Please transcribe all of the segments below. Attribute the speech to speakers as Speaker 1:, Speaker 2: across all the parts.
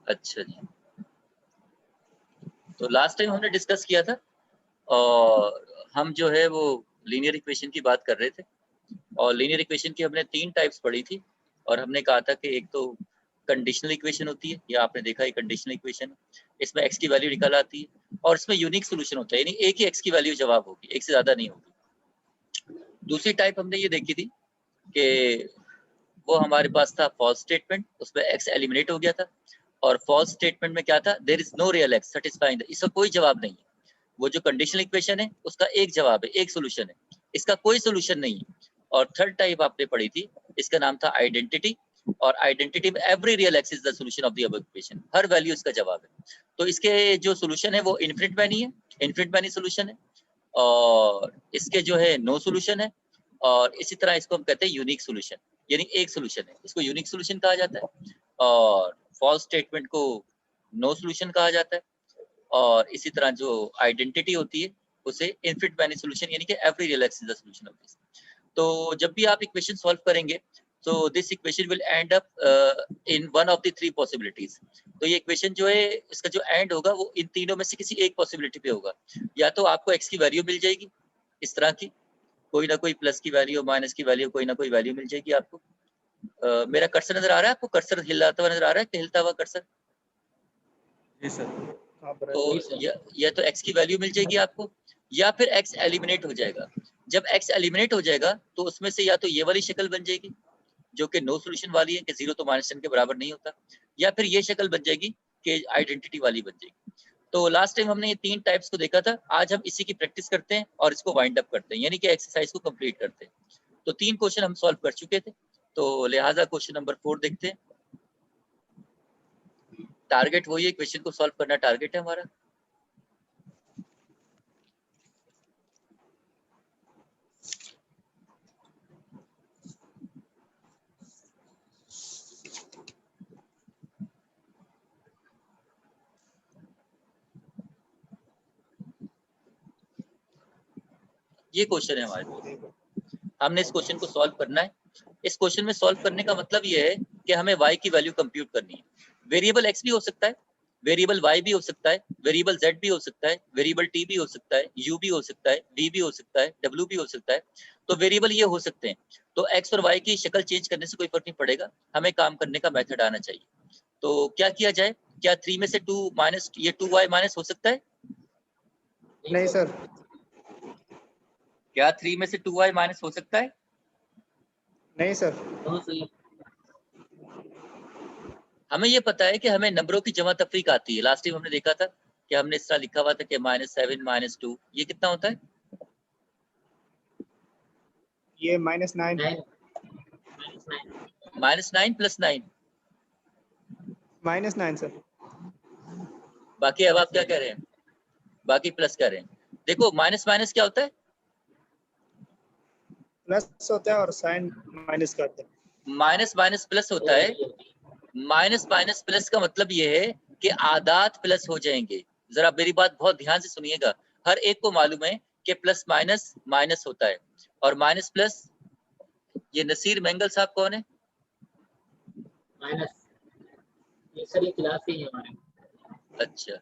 Speaker 1: अच्छा जी, तो last time हमने डिस्कस किया था और हम जो है वो लीनियर इक्वेशन की बात कर रहे थे और लीनियर इक्वेशन की हमने 3 टाइप्स पढ़ी थी और हमने कहा था कि एक तो कंडीशनल इक्वेशन होती है, या आपने देखा है कंडीशनल इक्वेशन, इसमें x की वैल्यू निकल आती है और इसमें यूनिक सोल्यूशन होता है, यानी एक ही x की वैल्यू जवाब होगी, एक से ज्यादा नहीं होगी। दूसरी टाइप हमने ये देखी थी कि वो हमारे पास था फॉल्स स्टेटमेंट, उसमें x एलिमिनेट हो गया था और फॉल्स स्टेटमेंट में क्या था, there is no real x satisfying, इसका कोई जवाब नहीं है। वो जो कंडीशनल इक्वेशन है उसका एक जवाब है, एक सोल्यूशन है, इसका कोई सोल्यूशन नहीं है। और थर्ड टाइप आपने पढ़ी थी, इसका नाम था आइडेंटिटी, और आइडेंटिटी में every real x is the solution of the above equation, her value इसका जवाब है। तो इसके जो सॉल्यूशन है वो इनफिनिट मैनी है, इनफिनिट मैनी सॉल्यूशन है, और इसके जो है नो सॉल्यूशन है, और इसी तरह इसको हम कहते हैं यूनिक सॉल्यूशन, यानी एक सॉल्यूशन है, इसको यूनिक सॉल्यूशन कहा जाता है, और फॉल्स स्टेटमेंट को नो सॉल्यूशन कहा जाता है, और इसी तरह जो आइडेंटिटी होती है उसे इनफिनिट मैनी सॉल्यूशन, यानी कि every real x is the solution of this. तो जब भी आप इक्वेशन सॉल्व करेंगे तो this equation will and up in one of the three possibilities. तो ये इक्वेशन जो है इसका जो एंड होगा वो इन तीनों में से किसी एक पॉसिबिलिटी पे होगा। या तो आपको x की वैल्यू मिल जाएगी इस तरह की, कोई ना कोई प्लस की वैल्यू, माइनस की वैल्यू, कोई ना कोई वैल्यू मिल जाएगी आपको। मेरा कर्सर नजर आ रहा है आपको? कर्सर हिलाता हुआ नजर आ रहा है कि हिलता हुआ कर्सर?
Speaker 2: जी सर।
Speaker 1: तो या तो x की वैल्यू मिल जाएगी आपको, या फिर x एलिमिनेट हो जाएगा। जब x एलिमिनेट हो जाएगा तो उसमें से या तो ये वाली शक्ल बन जाएगी जो कि नो सॉल्यूशन वाली है कि 0 तो -10 के बराबर नहीं होता, या फिर ये शक्ल बन जाएगी कि आइडेंटिटी वाली बन जाएगी। तो लास्ट टाइम हमने ये 3 टाइप्स को देखा था, आज हम इसी की प्रैक्टिस करते हैं और इसको वाइंड अप करते हैं, यानी कि एक्सरसाइज को कंप्लीट करते हैं। तो 3 क्वेश्चन हम सॉल्व कर चुके थे, तो लिहाजा क्वेश्चन नंबर 4 देखते हैं। टारगेट वही है, क्वेश्चन को सॉल्व करना टारगेट है हमारा। ये क्वेश्चन है हमारे पास, हमने इस क्वेश्चन को सॉल्व करना है। इस क्वेश्चन में सॉल्व करने का मतलब ये है कि हमें y की वैल्यू कंप्यूट करनी है। वेरिएबल x भी हो सकता है, वेरिएबल y भी हो सकता है, वेरिएबल z भी हो सकता है, वेरिएबल t भी हो सकता है, u भी हो सकता है, v भी हो सकता है, w भी हो सकता है। तो वेरिएबल ये हो सकते हैं। तो x और y की शक्ल चेंज करने से कोई फर्क नहीं पड़ेगा, हमें काम करने का मेथड आना चाहिए। तो क्या किया जाए? क्या 3 में से 2 माइनस, ये 2y माइनस हो सकता है?
Speaker 3: नहीं सर।
Speaker 1: क्या 3 में से 2y माइनस हो सकता है?
Speaker 3: नहीं सर।
Speaker 1: हमें ये पता है कि हमें नंबरों की जमा तफरीक आती है। लास्ट टाइम हमने देखा था कि हमने इस तरह लिखा हुआ था कि -7 -2, ये कितना होता है?
Speaker 3: ये -9
Speaker 1: -9 + 9।
Speaker 3: -9 सर।
Speaker 1: बाकी अब आप क्या कह रहे हैं? बाकी प्लस कह रहे हैं। देखो माइनस माइनस क्या होता है?
Speaker 3: प्लस होता है और साइन माइनस करते हैं।
Speaker 1: माइनस माइनस प्लस होता है। माइनस माइनस प्लस का मतलब ये है कि आदात प्लस हो जाएंगे। जरा मेरी बात बहुत ध्यान से सुनिएगा, हर एक को मालूम है कि प्लस माइनस माइनस होता है और माइनस प्लस। ये नसीर मैंगल साहब कौन है?
Speaker 4: माइनस, ये सर ये क्लास ही है हमारे।
Speaker 1: अच्छा,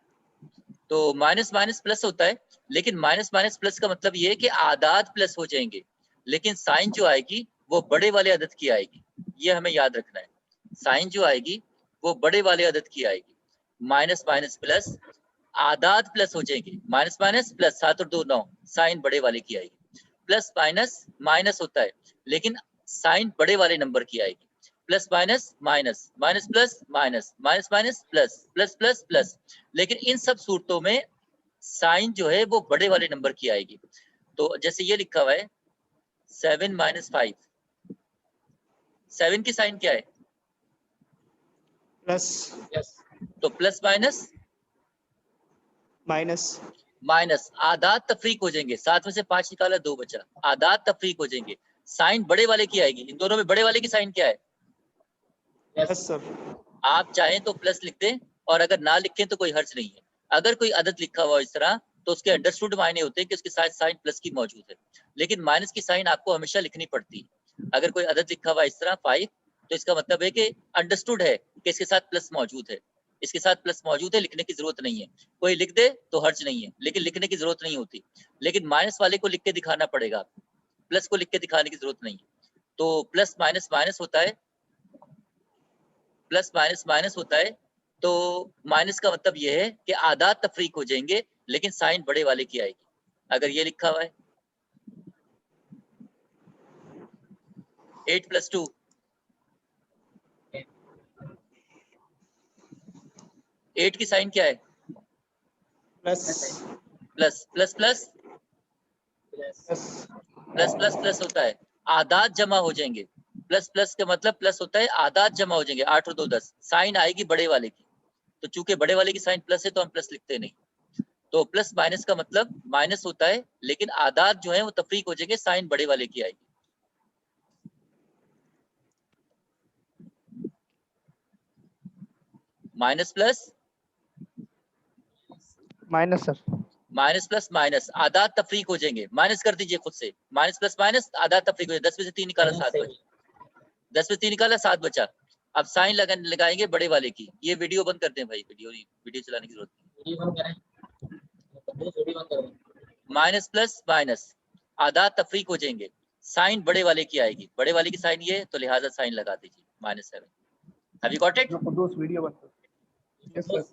Speaker 1: तो माइनस माइनस प्लस होता है, लेकिन माइनस माइनस प्लस का मतलब ये है कि आदात प्लस हो जाएंगे, लेकिन साइन जो आएगी वो बड़े वाले अदद की आएगी। ये हमें याद रखना है, साइन जो आएगी वो बड़े वाले अदद की आएगी। माइनस माइनस प्लस, आदात प्लस हो जाएंगे, माइनस माइनस प्लस, 7 और 2 9, साइन बड़े वाले की आएगी। प्लस माइनस माइनस होता है, लेकिन साइन बड़े वाले नंबर की आएगी। Plus minus minus, minus plus minus, minus minus plus, plus plus plus, लेकिन इन सब सूरतों में साइन जो है वो बड़े वाले नंबर की आएगी। तो जैसे ये लिखा हुआ है 7 - 5, 7 की साइन क्या है?
Speaker 3: प्लस।
Speaker 1: तो प्लस माइनस
Speaker 3: माइनस।
Speaker 1: माइनस, आदात तफरीक हो जाएंगे, 7 में से 5 निकाला 2 बचा, आदात तफरीक हो जाएंगे, साइन बड़े वाले की आएगी। इन दोनों में बड़े वाले की साइन क्या है?
Speaker 3: Yes sir.
Speaker 1: आप चाहें तो प्लस लिख दें और अगर ना लिखें तो कोई हर्ज नहीं है। अगर कोई अदद लिखा हुआ इस तरह तो उसके अंडरस्टूड मायने होते हैं कि उसके साथ साइन प्लस की मौजूद है, लेकिन माइनस की साइन आपको हमेशा लिखनी पड़ती है। अगर कोई अदद लिखा हुआ इस तरह 5, तो इसका मतलब है कि अंडरस्टूड है कि इसके साथ प्लस मौजूद है, इसके साथ प्लस मौजूद है, लिखने की जरूरत नहीं है। कोई लिख दे तो हर्ज नहीं है, लेकिन लिखने की जरूरत नहीं होती। लेकिन माइनस वाले को लिख के दिखाना पड़ेगा, प्लस को लिख के दिखाने की जरूरत नहीं है। तो प्लस माइनस माइनस होता है, प्लस माइनस माइनस होता है। तो माइनस का मतलब ये है कि आदात तफरीक हो जाएंगे, लेकिन साइन बड़े वाले की आएगी। अगर ये लिखा हुआ है 8 + 2, एट की साइन क्या है?
Speaker 3: Plus
Speaker 1: plus plus plus plus plus plus होता है, आदात जमा हो जाएंगे। प्लस प्लस का मतलब प्लस होता है, आदात जमा हो जाएंगे। 8 और 2 10, साइन आएगी बड़े वाले की। तो चूंकि बड़े वाले की साइन प्लस है तो हम प्लस लिखते नहीं। तो प्लस माइनस का मतलब माइनस होता है, लेकिन आदात जो है वो तफरीक हो जाएंगे, साइन बड़े वाले की आएगी। Minus plus
Speaker 5: minus sir,
Speaker 1: minus plus minus, आदात तफरीक हो जाएंगे। माइनस कर दीजिए खुद से, माइनस प्लस माइनस आदात तफरीक हो जाएंगे। 10 में से 3 निकाला 7 बचा, 10 में 3 निकाला 7 बचा। अब साइन लगाएंगे बड़े वाले की। ये वीडियो बंद कर दें भाई, वीडियो चलाने की जरूरत नहीं। माइनस प्लस माइनस आदात तफरीक हो जाएंगे, साइन बड़े वाले की आएगी। बड़े वाले की साइन ये, तो लिहाजा साइन लगा दीजिए -7। Have you got it?
Speaker 5: Video बंद कर। Yes sir.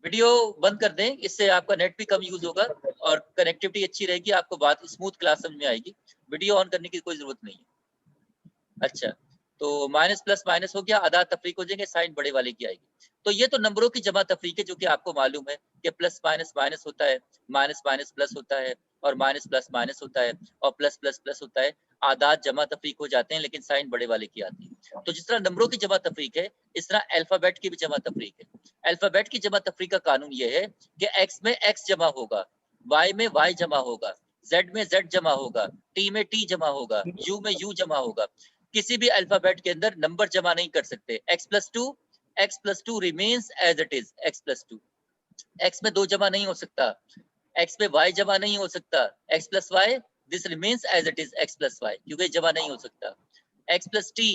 Speaker 1: वीडियो बंद कर दें, इससे आपका नेट भी कम यूज होगा और कनेक्टिविटी अच्छी रहेगी, आपको बात स्मूथ क्लास समझ में आएगी। वीडियो ऑन करने की कोई जरूरत नहीं है। अच्छा, तो माइनस प्लस माइनस हो गया, आदात तफरीक हो जाएंगे, साइन बड़े वाले की आएगी। तो ये तो नंबरों की जमा तफरीक है, जो कि आपको मालूम है कि प्लस माइनस माइनस होता है, माइनस माइनस प्लस होता है, और माइनस प्लस माइनस होता है, और प्लस प्लस प्लस होता है। आदात जमा तफरीक हो जाते हैं, लेकिन साइन बड़े वाले की आती है। तो जिस तरह नंबरों की जमा तफरीक है, इस तरह अल्फाबेट की भी जमा तफरीक है। अल्फाबेट की जमा तफरीक का कानून ये है कि एक्स में एक्स जमा होगा, वाई में वाई जमा होगा, जेड में जेड जमा होगा, टी में टी जमा होगा, यू में यू जमा होगा। किसी भी अल्फाबेट के अंदर नंबर जमा नहीं कर सकते। x plus 2 remains as it is, x plus 2। x में 2 जमा नहीं हो सकता, x में y जमा नहीं हो सकता, x plus y this remains as it is, x plus y, क्योंकि जमा नहीं हो सकता। x plus t,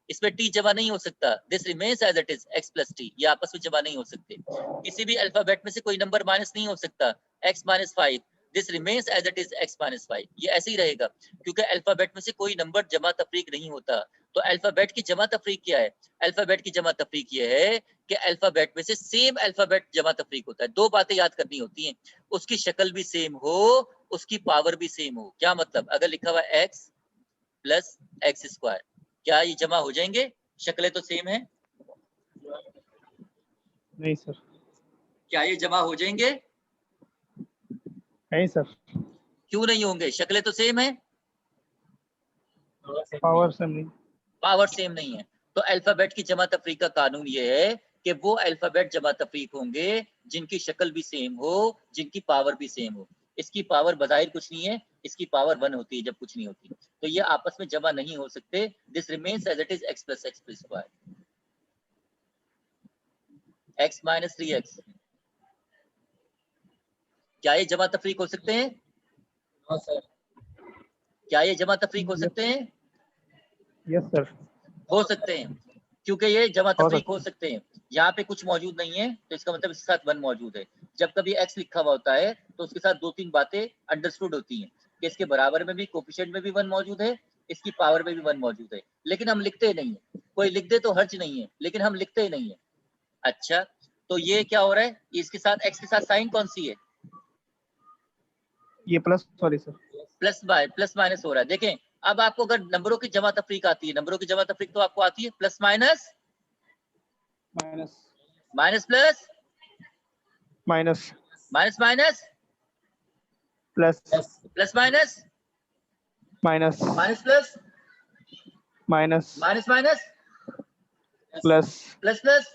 Speaker 1: इसमें t जमा नहीं हो सकता, this remains as it is, x plus t, ये आपस में जमा नहीं हो सकते। किसी भी अल्फाबेट में से कोई नंबर माइनस नहीं हो सकता, x minus 5 this remains as it is, x minus 5, ये ऐसे ही रहेगा, क्योंकि अल्फाबेट में से कोई नंबर जमा तफरीक नहीं होता। तो अल्फाबेट की जमा तफरीक क्या है? अल्फाबेट की जमा तफरीक ये है कि अल्फाबेट में से सेम अल्फाबेट जमा तफरीक होता है। दो बातें याद करनी होती हैं, उसकी शक्ल भी सेम हो, उसकी पावर भी सेम हो। क्या मतलब? अगर लिखा हुआ x प्लस एक्स स्क्वायर, क्या ये जमा हो जाएंगे? शक्लें तो सेम है,
Speaker 5: नहीं सर।
Speaker 1: क्या ये जमा हो जाएंगे?
Speaker 5: नहीं सर,
Speaker 1: क्यों नहीं होंगे? शक्लें तो सेम है,
Speaker 5: पावर से नहीं।
Speaker 1: पावर सेम नहीं है। तो अल्फाबेट की जमा तफरीक का कानून ये है कि वो अल्फाबेट जमा तफरीक होंगे जिनकी शक्ल भी सेम हो, जिनकी पावर भी सेम हो। इसकी पावर बज़ाहिर कुछ नहीं है, इसकी पावर 1 होती है जब कुछ नहीं होती। तो ये आपस में जमा नहीं हो सकते। This remains as it is, x plus X square, x minus 3x। क्या ये जमा तफरीक हो सकते हैं? क्या ये जमा तफरीक हो सकते हैं?
Speaker 5: यस सर,
Speaker 1: हो सकते हैं, क्योंकि ये जमा
Speaker 5: हो
Speaker 1: तफरीक हो सकते हैं। यहाँ पे कुछ मौजूद नहीं है, तो इसका मतलब इसके साथ 1 मौजूद है। जब कभी x लिखा हुआ होता है तो उसके साथ 2-3 बातें अंडरस्टूड होती हैं कि इसके बराबर में भी, कोफिशिएंट में भी 1 मौजूद है, इसकी पावर में भी 1 मौजूद है, लेकिन हम लिखते नहीं है। कोई लिख दे तो हर्ज नहीं है, लेकिन हम लिखते ही नहीं है। अच्छा, तो ये क्या हो रहा है? इसके साथ x के साथ साइन कौन सी है?
Speaker 5: ये plus, sorry sir,
Speaker 1: plus minus हो रहा है। देखें, अब आपको अगर नंबरों की जमा तफरीक आती है, नंबरों की जमा तफरीक तो आपको आती है plus minus
Speaker 5: minus
Speaker 1: minus plus
Speaker 5: minus
Speaker 1: minus minus
Speaker 5: plus
Speaker 1: plus minus
Speaker 5: minus
Speaker 1: minus plus
Speaker 5: minus
Speaker 1: minus minus
Speaker 5: plus
Speaker 1: plus plus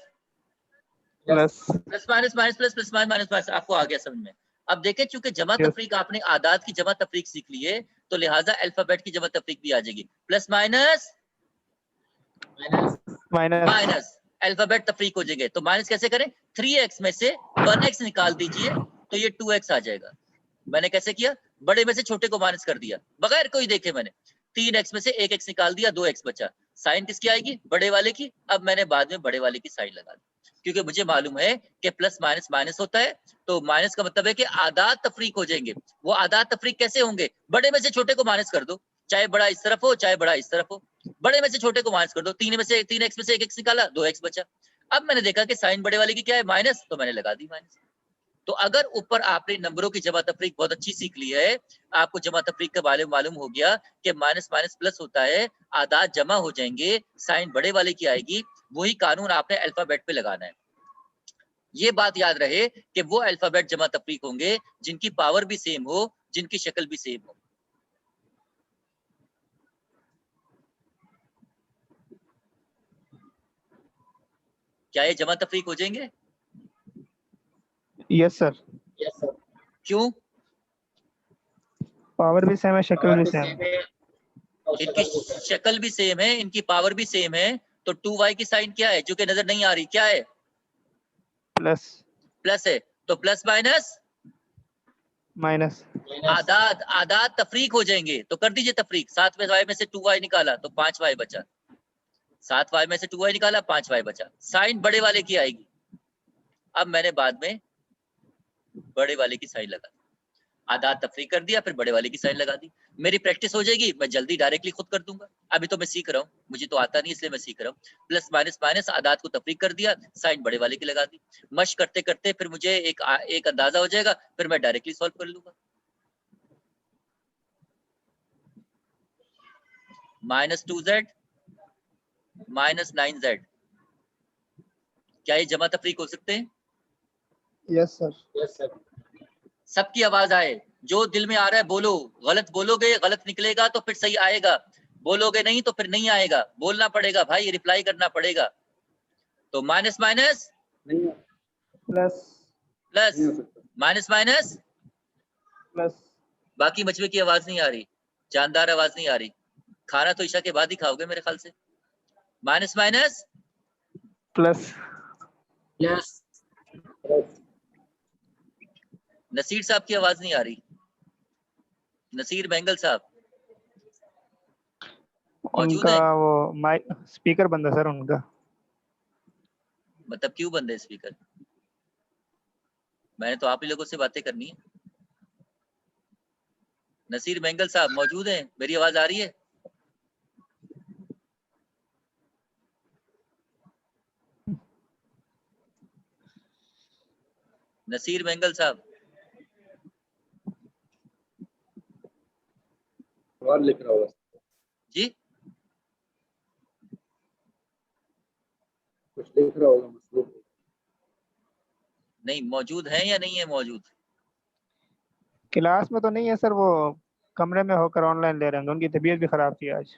Speaker 5: plus
Speaker 1: plus minus minus plus plus minus minus. आपको आ गया समझ में? अब देखें, चूंकि जमा
Speaker 5: Yes.
Speaker 1: तफरीक आपने आदात की जमा तफरीक सीख ली है, तो लिहाजा अल्फाबेट की जमा तफरीक भी आ जाएगी। Plus minus
Speaker 5: minus
Speaker 1: minus, alphabet तफरीक हो जाएंगे। तो माइनस कैसे करें? 3x में से 1x निकाल दीजिए, तो ये 2x आ जाएगा। मैंने कैसे किया? बड़े में से छोटे को माइनस कर दिया, बगैर कोई देखे मैंने। 3x में से 1x निकाल दिया, 2x बचा। साइन किसकी आएगी? बड़े वाले की। अब मैंने बाद में बड़े वाले की साइन लगा दी, क्योंकि मुझे मालूम है कि प्लस माइनस माइनस होता है, तो माइनस का मतलब है कि आदात तफरीक हो जाएंगे। वो आदात तफरीक कैसे होंगे? बड़े में से छोटे को माइनस कर दो, चाहे बड़ा इस तरफ हो चाहे बड़ा इस तरफ हो, बड़े में से छोटे को माइनस कर दो, 3x में से 1x निकाला, 2x बचा। अब मैंने देखा कि साइन बड़े वाले की क्या है, माइनस, तो मैंने लगा दी माइनस। तो अगर ऊपर आपने नंबरों की जमा तफरीक बहुत अच्छी सीख ली है, आपको जमा तफरीक का बारे में मालूम हो गया कि माइनस माइनस प्लस होता है, आदात जमा हो जाएंगे, साइन बड़े वाले की आएगी, वही कानून आपने अल्फाबेट पे लगाना है। ये बात याद रहे कि वो अल्फाबेट जमा तफरीक होंगे जिनकी पावर भी सेम हो, जिनकी शक्ल भी सेम हो। क्या ये जमा तफरीक हो जाएंगे?
Speaker 5: Yes sir.
Speaker 4: Yes sir.
Speaker 1: क्यों?
Speaker 5: पावर भी सेम है, शक्ल भी सेम है।
Speaker 1: इनकी शक्ल भी सेम है, इनकी पावर भी सेम है, तो 2y की साइन क्या है जो कि नजर नहीं आ रही, क्या है?
Speaker 5: प्लस।
Speaker 1: प्लस है, तो प्लस माइनस
Speaker 5: माइनस।
Speaker 1: आदात, आदात तफरीक हो जाएंगे, तो कर दीजिए तफरीक। 7y में से 2y निकाला तो 5y बचा, 7y में से 2y निकाला 5y बचा, साइन बड़े वाले की आएगी। अब मैंने बाद में बड़े वाले की साइन लगा दी, आदात तफरीक कर दिया, फिर बड़े वाले की साइन लगा दी। मेरी प्रैक्टिस हो जाएगी, मैं जल्दी डायरेक्टली खुद कर दूंगा। अभी तो मैं सीख रहा हूँ, मुझे तो आता नहीं, इसलिए मैं सीख रहा हूँ। प्लस माइनस माइनस, आदात को तफरीक कर दिया, साइन बड़े वाले की लगा दी। मश्क करते करते फिर मुझे एक अंदाजा हो जाएगा, फिर मैं डायरेक्टली सॉल्व कर लूंगा। -2z -9z, क्या ये जमा तफरीक हो सकते हैं?
Speaker 5: Yes sir.
Speaker 4: Yes sir.
Speaker 1: सबकी आवाज आए, जो दिल में आ रहा है बोलो, गलत बोलोगे गलत निकलेगा तो फिर सही आएगा, बोलोगे नहीं तो फिर नहीं आएगा, बोलना पड़ेगा भाई, रिप्लाई करना पड़ेगा। तो minus minus
Speaker 5: plus.
Speaker 1: Plus, minus minus
Speaker 5: plus.
Speaker 1: बाकी मचवे की आवाज नहीं आ रही, जानदार आवाज नहीं आ रही, खाना तो ईशा के बाद ही खाओगे मेरे ख्याल से। Minus minus
Speaker 5: plus.
Speaker 4: Plus.
Speaker 1: Naseer साहब की आवाज नहीं आ रही, नसीर बेंगल साहब मौजूद
Speaker 5: उनका
Speaker 1: है?
Speaker 5: वो माइक स्पीकर बंद है सर उनका।
Speaker 1: मतलब क्यों बंद है स्पीकर? मैंने तो आप ही लोगों से बातें करनी है। नसीर बेंगल साहब मौजूद हैं? मेरी आवाज आ रही है? नसीर बेंगल साहब
Speaker 2: सवाल लिख रहा होगा,
Speaker 1: जी,
Speaker 2: कुछ लिख रहा होगा मसरूफ।
Speaker 1: नहीं मौजूद हैं या नहीं है मौजूद?
Speaker 5: क्लास में तो नहीं है सर, वो कमरे में होकर ऑनलाइन ले रहे हैं, उनकी तबीयत भी खराब थी आज,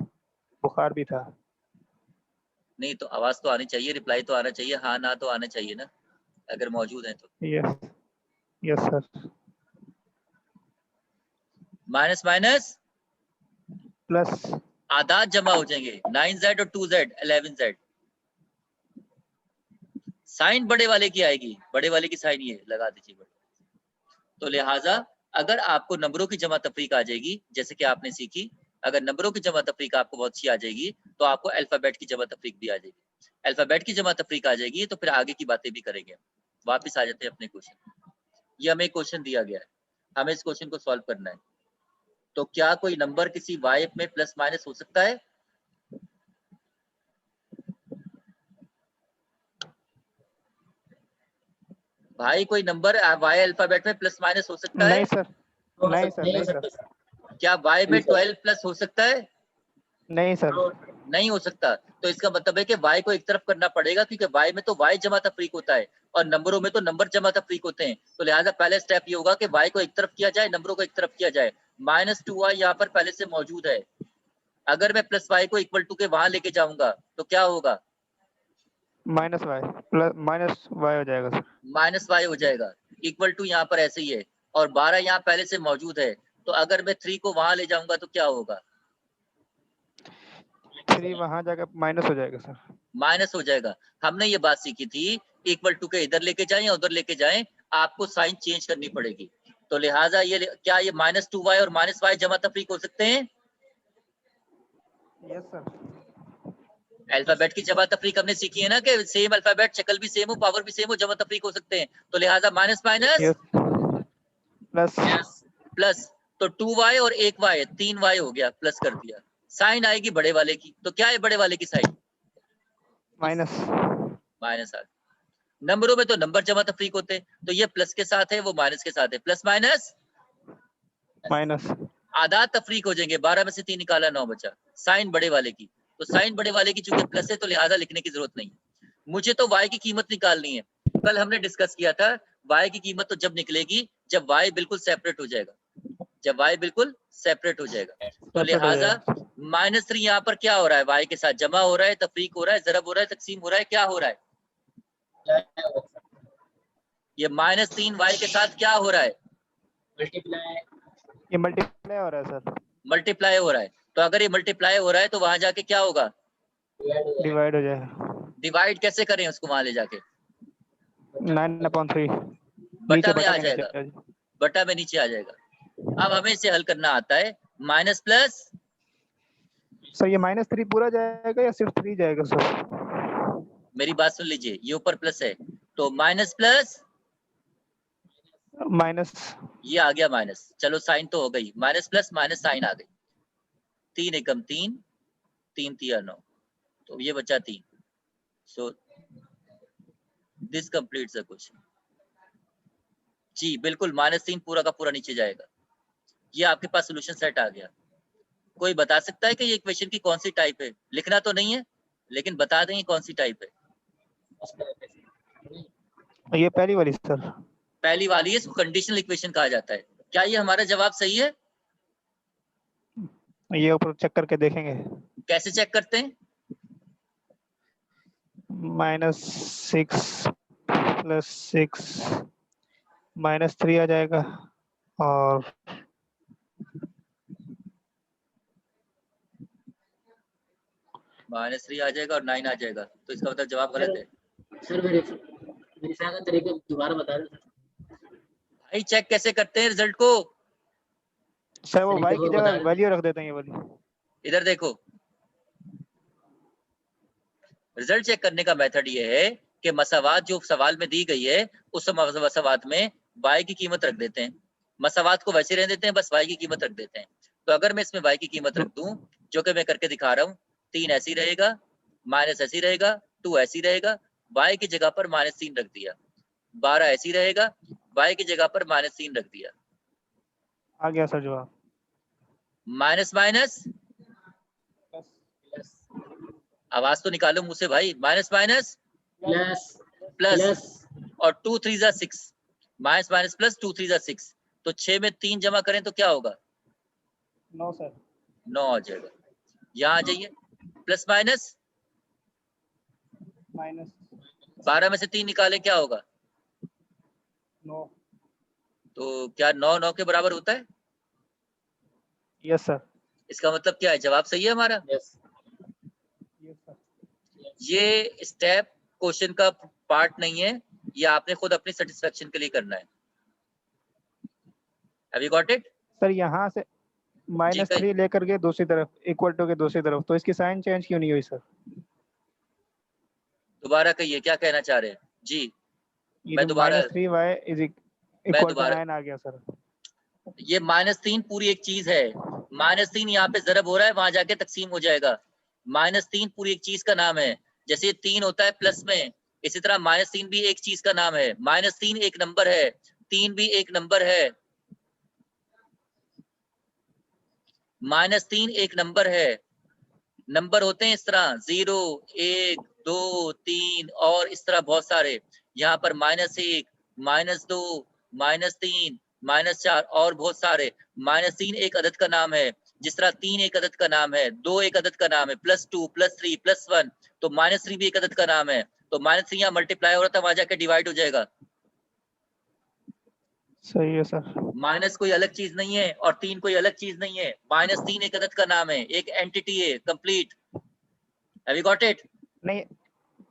Speaker 5: बुखार भी था।
Speaker 1: नहीं तो आवाज तो आनी चाहिए, रिप्लाई तो आना चाहिए, हाँ ना तो आना चाहिए ना, अगर मौजूद है तो।
Speaker 5: Yes. Yes sir.
Speaker 1: Minus minus
Speaker 5: plus.
Speaker 1: आदात जमा हो जाएंगे, 9z और 2z 11z, साइन बड़े वाले की आएगी, बड़े वाले की साइन ये लगा दीजिए बड़े। तो लिहाजा अगर आपको नंबरों की जमा तफरीक आ जाएगी जैसे कि आपने सीखी, अगर नंबरों की जमा तफरीक आपको बहुत अच्छी आ जाएगी तो आपको अल्फाबेट की जमा तफरीक भी आ जाएगी। अल्फाबेट की जमा तफरीक आ जाएगी तो फिर आगे की बातें भी करेंगे। वापस आ जाते हैं अपने क्वेश्चन। ये हमें क्वेश्चन दिया गया है, हमें इस क्वेश्चन को सॉल्व करना है। तो क्या कोई नंबर किसी y में प्लस माइनस हो सकता है? भाई कोई नंबर y अल्फाबेट में प्लस माइनस हो सकता है?
Speaker 5: नहीं सर। नहीं सर।
Speaker 4: नहीं हो
Speaker 5: नहीं
Speaker 4: सकता
Speaker 5: सर।
Speaker 4: सर।
Speaker 1: क्या y में 12 प्लस हो सकता है?
Speaker 5: नहीं सर।
Speaker 1: नहीं हो सकता। तो इसका मतलब है कि y को एक तरफ करना पड़ेगा, क्योंकि y में तो y जमा तफरीक होता है और नंबरों में तो नंबर जमा तफरीक होते हैं। तो लिहाजा पहले स्टेप ये होगा कि y को एक तरफ किया जाए, नंबरों को एक तरफ किया जाए। -2y यहाँ पर पहले से मौजूद है, अगर मैं प्लस y को इक्वल टू के वहां लेके जाऊंगा तो क्या होगा?
Speaker 5: Minus Y plus minus Y हो जाएगा सर।
Speaker 1: -y हो जाएगा, इक्वल टू यहाँ पर ऐसे ही है, और 12 यहाँ पहले से मौजूद है, तो अगर मैं 3 को वहां ले जाऊंगा तो क्या होगा?
Speaker 5: 3 वहां जाकर माइनस हो जाएगा सर।
Speaker 1: माइनस हो जाएगा। हमने ये बात सीखी थी, इक्वल टू के इधर लेके जाएं या उधर लेके जाएं, आपको साइन चेंज करनी पड़ेगी। तो लिहाजा ये क्या ये -2y और -y जमा तफरीक हो सकते हैं?
Speaker 5: Yes sir.
Speaker 1: अल्फाबेट की जमा तफरीक हमने सीखी है ना कि सेम अल्फाबेट शक्ल भी सेम हो, पावर भी सेम हो, जमा तफरीक हो सकते हैं, तो लिहाजा minus minus
Speaker 5: yes plus
Speaker 1: plus, तो 2y और 1y 3y हो गया, प्लस कर दिया। साइन आएगी बड़े वाले की, तो क्या है बड़े वाले की साइन?
Speaker 5: माइनस
Speaker 1: माइनस आ गई। नंबरों में तो नंबर जमा तफरीक होते हैं, तो ये प्लस के साथ है, वो माइनस के साथ है, प्लस माइनस
Speaker 5: माइनस
Speaker 1: आधा तफरीक हो जाएंगे, 12 में से 3 निकाला 9 बचा, साइन बड़े वाले की, तो साइन बड़े वाले की चूंकि प्लस है तो लिहाजा लिखने की जरूरत नहीं है। मुझे तो y की कीमत निकालनी है। कल हमने डिस्कस किया था y की कीमत तो जब निकलेगी जब y बिल्कुल सेपरेट हो जाएगा, जब y बिल्कुल सेपरेट हो जाएगा। तो लिहाजा -3 यहाँ पर क्या हो रहा है, y के साथ जमा हो रहा है, तफरीक हो रहा है, जरब हो रहा है, तकसीम हो रहा है, क्या हो रहा है? ये -3 y के साथ क्या हो रहा है?
Speaker 4: मल्टीप्लाई,
Speaker 5: ये मल्टीप्लाई हो रहा है सर,
Speaker 1: मल्टीप्लाई हो रहा है। तो अगर ये मल्टीप्लाई हो रहा है तो वहां जाके क्या होगा?
Speaker 5: डिवाइड हो जाएगा।
Speaker 1: डिवाइड कैसे करें उसको वहां ले जाके?
Speaker 5: 9/3
Speaker 1: बटा में आ
Speaker 5: नीचे
Speaker 1: जाएगा, बटा में नीचे आ जाएगा। अब हमें इसे हल करना आता है, माइनस प्लस,
Speaker 5: सर ये -3 पूरा जाएगा या सिर्फ 3 जाएगा सर?
Speaker 1: मेरी बात सुन लीजिए, ये ऊपर प्लस है तो माइनस प्लस,
Speaker 5: माइनस,
Speaker 1: ये आ गया माइनस, चलो साइन तो हो गई, माइनस प्लस माइनस साइन आ गई, 3 एकम 3, 3 तिया 9, तो ये बचा 3। So this completes the question. जी बिल्कुल, -3 पूरा का पूरा नीचे जाएगा। ये आपके पास सोल्यूशन सेट आ गया। कोई बता सकता है कि ये इक्वेशन की कौन सी टाइप है? लिखना तो नहीं है, लेकिन बता दें कौन सी टाइप है।
Speaker 5: ये पहली वाली सर।
Speaker 1: पहली वाली है, इसको कंडीशनल इक्वेशन कहा जाता है। क्या ये हमारा जवाब सही है?
Speaker 5: ये ऊपर चेक करके देखेंगे।
Speaker 1: कैसे चेक करते हैं?
Speaker 5: -6 + 6 -3 आ जाएगा और
Speaker 1: -3 आ जाएगा और 9 आ जाएगा, तो इसका मतलब जवाब गलत है।
Speaker 4: सर वेरीफाई का तरीका दोबारा बता दें।
Speaker 1: भाई चेक कैसे करते हैं रिजल्ट को?
Speaker 5: सर वो y की जगह वैल्यू रख देते हैं ये वाली।
Speaker 1: इधर देखो, रिजल्ट चेक करने का मेथड ये है कि मसावात जो सवाल में दी गई है उस मसावात में y की कीमत रख देते हैं, मसावात को वैसे रहने देते हैं, बस y की कीमत रख देते हैं। तो अगर मैं इसमें y की कीमत रख दूं, जो कि मैं करके दिखा रहा हूँ, 3 ऐसी रहेगा, माइनस ऐसी रहेगा, 2 ऐसी रहेगा, y की जगह पर -3 रख दिया, 12 ऐसी रहेगा, y की जगह पर -3 रख दिया।
Speaker 5: आ गया सर जवाब।
Speaker 1: माइनस माइनस, आवाज तो निकालो मुझसे भाई, माइनस माइनस
Speaker 4: प्लस
Speaker 1: प्लस, और 2 3 जा 6, माइनस माइनस प्लस 2 3 जा 6, तो 6 में 3 जमा करें तो क्या होगा?
Speaker 5: 9 सर।
Speaker 1: 9 आ जाएगा। यहाँ आ जाइए, प्लस माइनस
Speaker 5: माइनस
Speaker 1: 12 में से 3 निकाले क्या होगा?
Speaker 5: 9।
Speaker 1: तो क्या 9 9 के बराबर होता है?
Speaker 5: Yes sir.
Speaker 1: इसका मतलब क्या है, जवाब सही है हमारा?
Speaker 4: Yes
Speaker 5: yes sir.
Speaker 1: ये स्टेप क्वेश्चन का पार्ट नहीं है, ये आपने खुद अपनी सेटिस्फेक्शन के लिए करना है। Have you got it?
Speaker 5: Sir यहाँ से -3 लेकर के दूसरी तरफ इक्वल टू के दूसरी तरफ, तो इसकी साइन चेंज क्यों नहीं हुई सर?
Speaker 1: दोबारा कहिए, क्या कहना चाह रहे हैं जी? मैं दोबारा
Speaker 5: -3y इक्वल टू 9 आ गया सर।
Speaker 1: ये -3 पूरी एक चीज है, -3 यहाँ पे जरब हो रहा है, वहां जाके तकसीम हो जाएगा। -3 पूरी एक चीज का नाम है, जैसे 3 होता है प्लस में, इसी तरह -3 भी एक चीज का नाम है। -3 एक नंबर है, 3 भी एक नंबर है, -3 एक नंबर है। नंबर होते हैं इस तरह 0 1 2 3 और इस तरह बहुत सारे। यहाँ पर -1 -2 -3 -4 और बहुत सारे। -3 एक अदद का नाम है, जिस तरह 3 एक अदद का नाम है, 2 एक अदद का नाम है, +2 +3 +1, तो -3 भी एक अदद का नाम है। तो -3 यहाँ मल्टीप्लाई हो रहा था, वहां जाके डिवाइड हो जाएगा।
Speaker 5: सही है सर।
Speaker 1: माइनस कोई अलग चीज नहीं है और 3 कोई अलग चीज नहीं है, -3 एक अदद का नाम है, एक एंटिटी है, complete. Have you got it?
Speaker 5: नहीं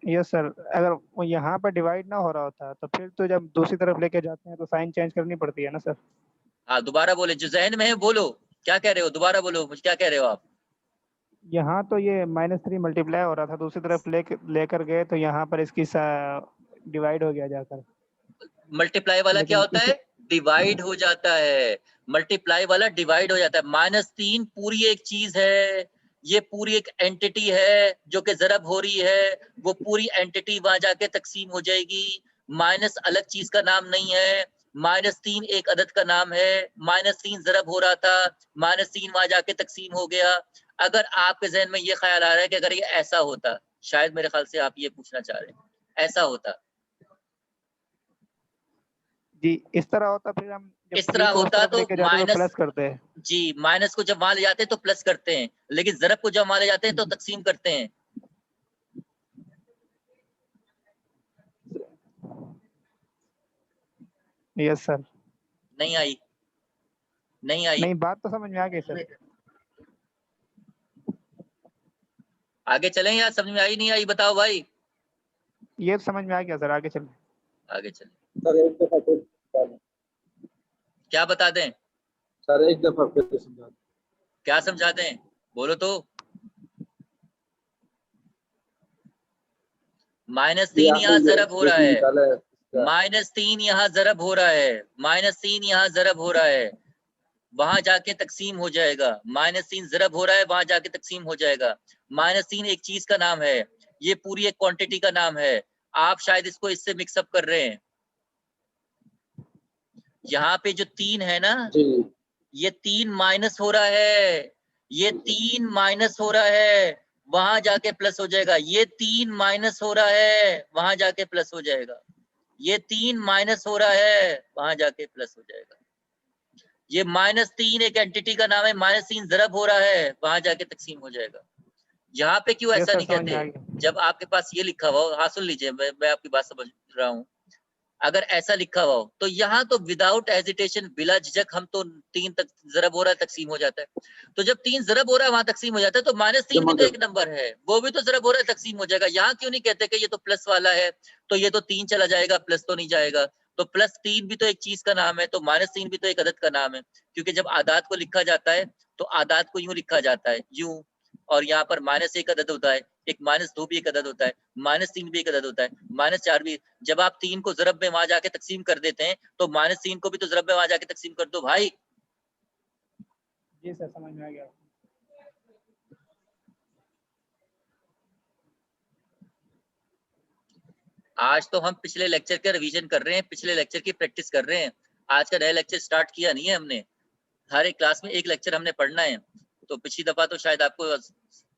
Speaker 5: यस सर, अगर वो यहाँ पर डिवाइड ना हो रहा होता तो फिर तो जब दूसरी तरफ लेके जाते हैं तो साइन चेंज करनी पड़ती है ना सर।
Speaker 1: हाँ दोबारा बोले, जो जहन में है बोलो, क्या कह रहे हो, दोबारा बोलो, मुझे क्या कह रहे हो आप?
Speaker 5: यहाँ तो ये -3 मल्टीप्लाई हो रहा था, दूसरी तरफ लेकर गए तो यहाँ पर इसकी डिवाइड हो गया जाकर।
Speaker 1: मल्टीप्लाई वाला क्या
Speaker 5: लेकिन
Speaker 1: होता है? डिवाइड हो जाता है। मल्टीप्लाई वाला डिवाइड हो जाता है। -3 पूरी एक चीज है, ये पूरी एक एंटिटी है जो कि ज़रब हो रही है, वो पूरी एंटिटी वहां जाके तकसीम हो जाएगी। माइनस अलग चीज का नाम नहीं है, -3 एक अदद का नाम है, -3 ज़रब हो रहा था, -3 वहां जाके तकसीम हो गया। अगर आपके जहन में ये ख्याल आ रहा है कि अगर ये ऐसा होता, शायद मेरे ख्याल से आप ये पूछना चाह रहे हैं, ऐसा होता,
Speaker 5: जी इस तरह होता, फिर हम जब
Speaker 1: इस
Speaker 5: 3
Speaker 1: तरह
Speaker 5: को उस
Speaker 1: होता
Speaker 5: तरफ
Speaker 1: तो
Speaker 5: लेके जाते तो
Speaker 1: माइनस,
Speaker 5: प्लस करते हैं।
Speaker 1: जी माइनस को जब वहां ले जाते हैं तो प्लस करते हैं, लेकिन ज़रब को जब वहां ले जाते हैं तो तकसीम करते हैं।
Speaker 5: Yes sir.
Speaker 1: नहीं आई, नहीं आई।
Speaker 5: नहीं, बात तो समझ में आ गई सर।
Speaker 1: आगे चलें या समझ में आई नहीं आई? बताओ भाई।
Speaker 5: ये तो समझ में आ गया सर, आगे चलें।
Speaker 1: आगे चलें।
Speaker 2: सर एक दफा फिर समझा दें।
Speaker 1: क्या बता दें?
Speaker 2: सर एक दफा फिर समझा दें।
Speaker 1: क्या समझा दें? बोलो तो। -3 यहाँ ज़रब हो रहा है, -3 यहाँ ज़रब हो रहा है, -3 यहाँ ज़रब हो रहा है, वहां जाके तकसीम हो जाएगा। -3 ज़रब हो रहा है, वहां जाके तकसीम हो जाएगा। -3 एक चीज का नाम है, ये पूरी एक क्वांटिटी का नाम है। आप शायद इसको इससे मिक्सअप कर रहे हैं। यहाँ पे जो 3 है ना,
Speaker 2: जी
Speaker 1: ये 3 माइनस हो रहा है, ये 3 माइनस हो रहा है, वहां जाके प्लस हो जाएगा। ये 3 माइनस हो रहा है, वहां जाके प्लस हो जाएगा। ये 3 माइनस हो रहा है, वहां जाके प्लस हो जाएगा। ये -3 एक एंटिटी का नाम है, -3 ज़रब हो रहा है, वहां जाके तकसीम हो जाएगा। यहाँ पे क्यों
Speaker 5: यस
Speaker 1: ऐसा
Speaker 5: सर,
Speaker 1: नहीं
Speaker 5: समझ में आ
Speaker 1: कहते?
Speaker 5: गया।
Speaker 1: जब आपके पास ये लिखा हुआ हो, हाँ सुन लीजिए, मैं आपकी बात समझ रहा हूँ। अगर ऐसा लिखा हुआ हो तो यहाँ तो विदाउट हेजिटेशन, बिला झिझक हम तो 3 तक ज़रब हो रहा है तकसीम हो जाता है। तो जब 3 ज़रब हो रहा है वहां तकसीम हो जाता है, तो -3 भी तो एक नंबर है, वो भी तो ज़रब हो रहा है तकसीम हो जाएगा। यहाँ क्यों नहीं कहते कि ये तो प्लस वाला है, तो ये तो 3 चला जाएगा, प्लस तो नहीं जाएगा। तो +3 भी तो एक चीज का नाम है, तो -3 भी तो एक अदद का नाम है। क्योंकि जब आदात को लिखा जाता है तो आदात को यूं लिखा जाता है, यूं, और यहाँ पर -1 अदद होता है, एक -2 भी एक अदद होता है, -3 भी एक अदद होता है, -4 भी। जब आप 3 को ज़रब में वहां जाके तकसीम कर देते हैं, तो -3 को भी तो ज़रब में वहां जाके तकसीम कर दो भाई।
Speaker 5: जी सर, समझ में आ गया।
Speaker 1: आज तो हम पिछले लेक्चर का रिवीजन कर रहे हैं, पिछले लेक्चर की प्रैक्टिस कर रहे हैं। आज का नया लेक्चर स्टार्ट किया नहीं है हमने। हर एक क्लास में एक लेक्चर हमने पढ़ना है। तो पिछली दफा तो शायद आपको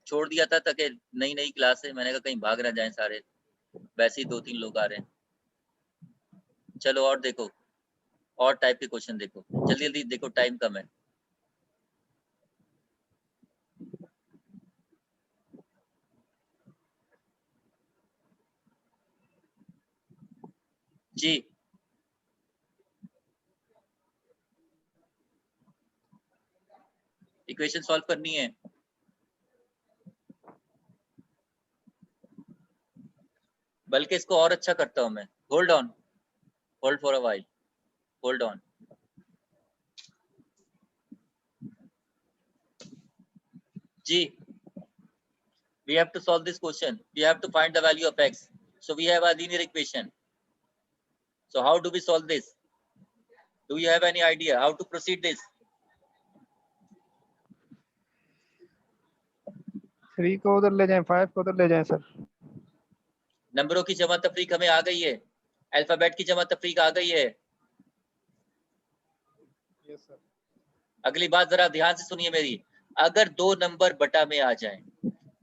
Speaker 1: छोड़ दिया था ताकि नई नई क्लास है, मैंने कहा कहीं भाग ना जाएं सारे, वैसे ही 2-3 लोग आ रहे हैं। चलो और देखो, और टाइप के क्वेश्चन देखो, जल्दी जल्दी देखो, टाइम कम है। जी इक्वेशन सॉल्व करनी है। बल्कि इसको और अच्छा करता हूं मैं, hold on, hold for a while, hold on. जी, we have to solve this question, we have to find the value of x, so we have a linear equation. So how do we solve this? Do you have any idea how to proceed this?
Speaker 5: 3 को उधर ले जाएं, 5 को उधर ले जाएं sir.
Speaker 1: नंबरों की जमा तफरीक हमें आ गई है, अल्फाबेट की जमा तफरीक आ गई है।
Speaker 5: Yes sir.
Speaker 1: अगली बात जरा ध्यान से सुनिए मेरी, अगर 2 नंबर बटा में आ जाएं,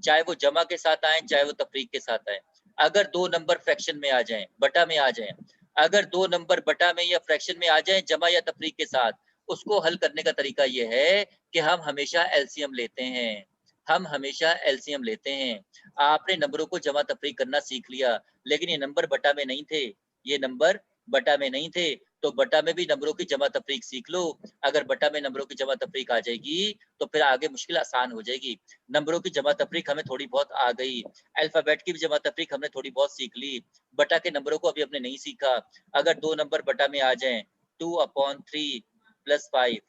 Speaker 1: चाहे वो जमा के साथ आए चाहे वो तफरीक के साथ आए, अगर 2 नंबर फ्रैक्शन में आ जाएं, बटा में आ जाएं, अगर 2 नंबर बटा में या फ्रैक्शन में आ जाएं जमा या तफरीक के साथ, उसको हल करने का तरीका ये है कि हम हमेशा एलसीएम लेते हैं, हम हमेशा एलसीएम लेते हैं। आपने नंबरों को जमा तफरीक करना सीख लिया, लेकिन ये नंबर बटा में नहीं थे, ये नंबर बटा में नहीं थे, तो बटा में भी नंबरों की जमा तफरीक सीख लो। अगर बटा में नंबरों की जमा तफरीक आ जाएगी तो फिर आगे मुश्किल आसान हो जाएगी। नंबरों की जमा तफरीक हमें थोड़ी बहुत आ गई, अल्फाबेट की भी जमा तफरीक हमने थोड़ी बहुत सीख ली, बटा के नंबरों को अभी हमने नहीं सीखा। अगर 2 नंबर बटा में आ जाएं, 2/3 + 5।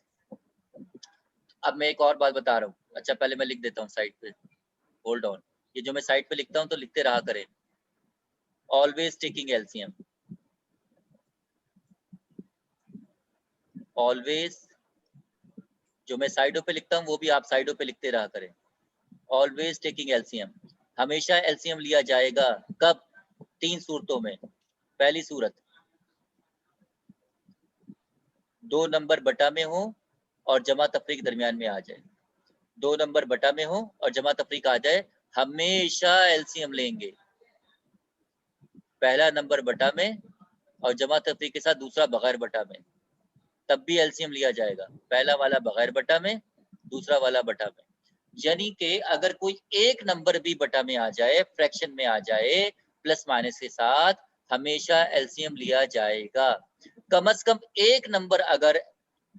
Speaker 1: अब मैं एक और बात बता रहा हूँ, अच्छा पहले मैं लिख देता हूँ साइड पे। होल्ड ऑन, ये जो मैं साइड पे लिखता हूं तो लिखते रहा करें। ऑलवेज टेकिंग एलसीएम, ऑलवेज, जो मैं साइडों पे लिखता हूं वो भी आप साइडों पे लिखते रहा करें। ऑलवेज टेकिंग एलसीएम, हमेशा एलसीएम लिया जाएगा। कब? 3 सूरतों में। पहली सूरत, 2 नंबर बटा में हो और जमा तफरीक दरमियान में आ जाए। 2 नंबर बटा में हो और जमा तफरीक आ जाए, हमेशा एलसीएम लेंगे। पहला नंबर बटा में और जमा तफरीक के साथ दूसरा बगैर बटा में, तब भी एलसीएम लिया जाएगा। पहला वाला बगैर बटा में, दूसरा वाला बटा में। यानी कि अगर कोई एक नंबर भी बटा में आ जाए, फ्रैक्शन में आ जाए, प्लस माइनस के साथ, हमेशा एलसीएम लिया जाएगा। कम से कम एक नंबर अगर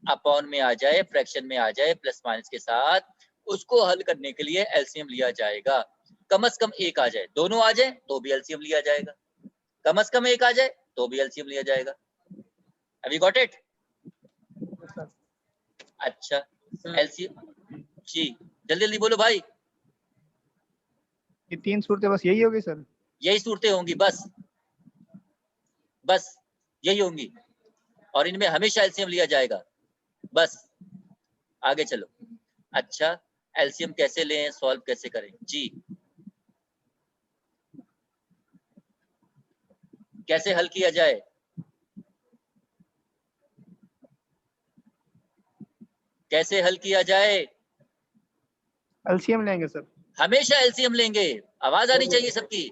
Speaker 1: अपॉन में आ जाए, फ्रैक्शन में आ जाए, प्लस माइनस के साथ, उसको हल करने के लिए एलसीएम लिया जाएगा। कम से कम एक आ जाए, दोनों आ जाए तो भी एलसीएम लिया जाएगा। कम से कम एक आ जाए तो भी एलसीएम लिया जाएगा। Have you got it? अच्छा, एलसीएम जी, जल्दी जल्दी बोलो भाई।
Speaker 5: ये 3 सूरतें बस यही होगी सर?
Speaker 1: यही सूरतें होंगी, बस बस यही होंगी, और इनमें हमेशा एलसीएम लिया जाएगा। बस आगे चलो। अच्छा, एलसीएम कैसे लें, सॉल्व कैसे करें जी, कैसे हल किया जाए? कैसे हल किया जाए?
Speaker 5: एलसीएम लेंगे सर,
Speaker 1: हमेशा एलसीएम लेंगे। आवाज आनी चाहिए सबकी।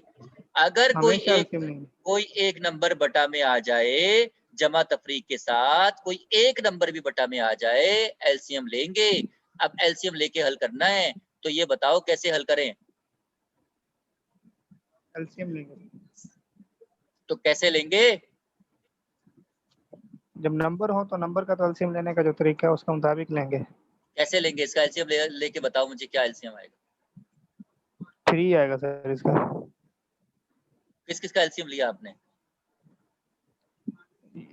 Speaker 1: अगर
Speaker 5: हमेशा एलसीएम लेंगे।
Speaker 1: कोई एक नंबर बटा में आ जाए, जमा तफरीक के साथ कोई एक नंबर भी बटा में आ जाए, एलसीएम लेंगे। अब एलसीएम लेके हल करना है, तो ये बताओ कैसे हल करें?
Speaker 5: एलसीएम लेंगे।
Speaker 1: तो कैसे लेंगे?
Speaker 5: जब नंबर हो तो नंबर का तो एलसीएम लेने का जो तरीका है उसके मुताबिक लेंगे।
Speaker 1: कैसे लेंगे इसका एलसीएम? लेके बताओ मुझे, क्या एलसीएम आएगा?
Speaker 5: 3 आएगा सर इसका।
Speaker 1: किस किस का एलसीएम लिया आपने?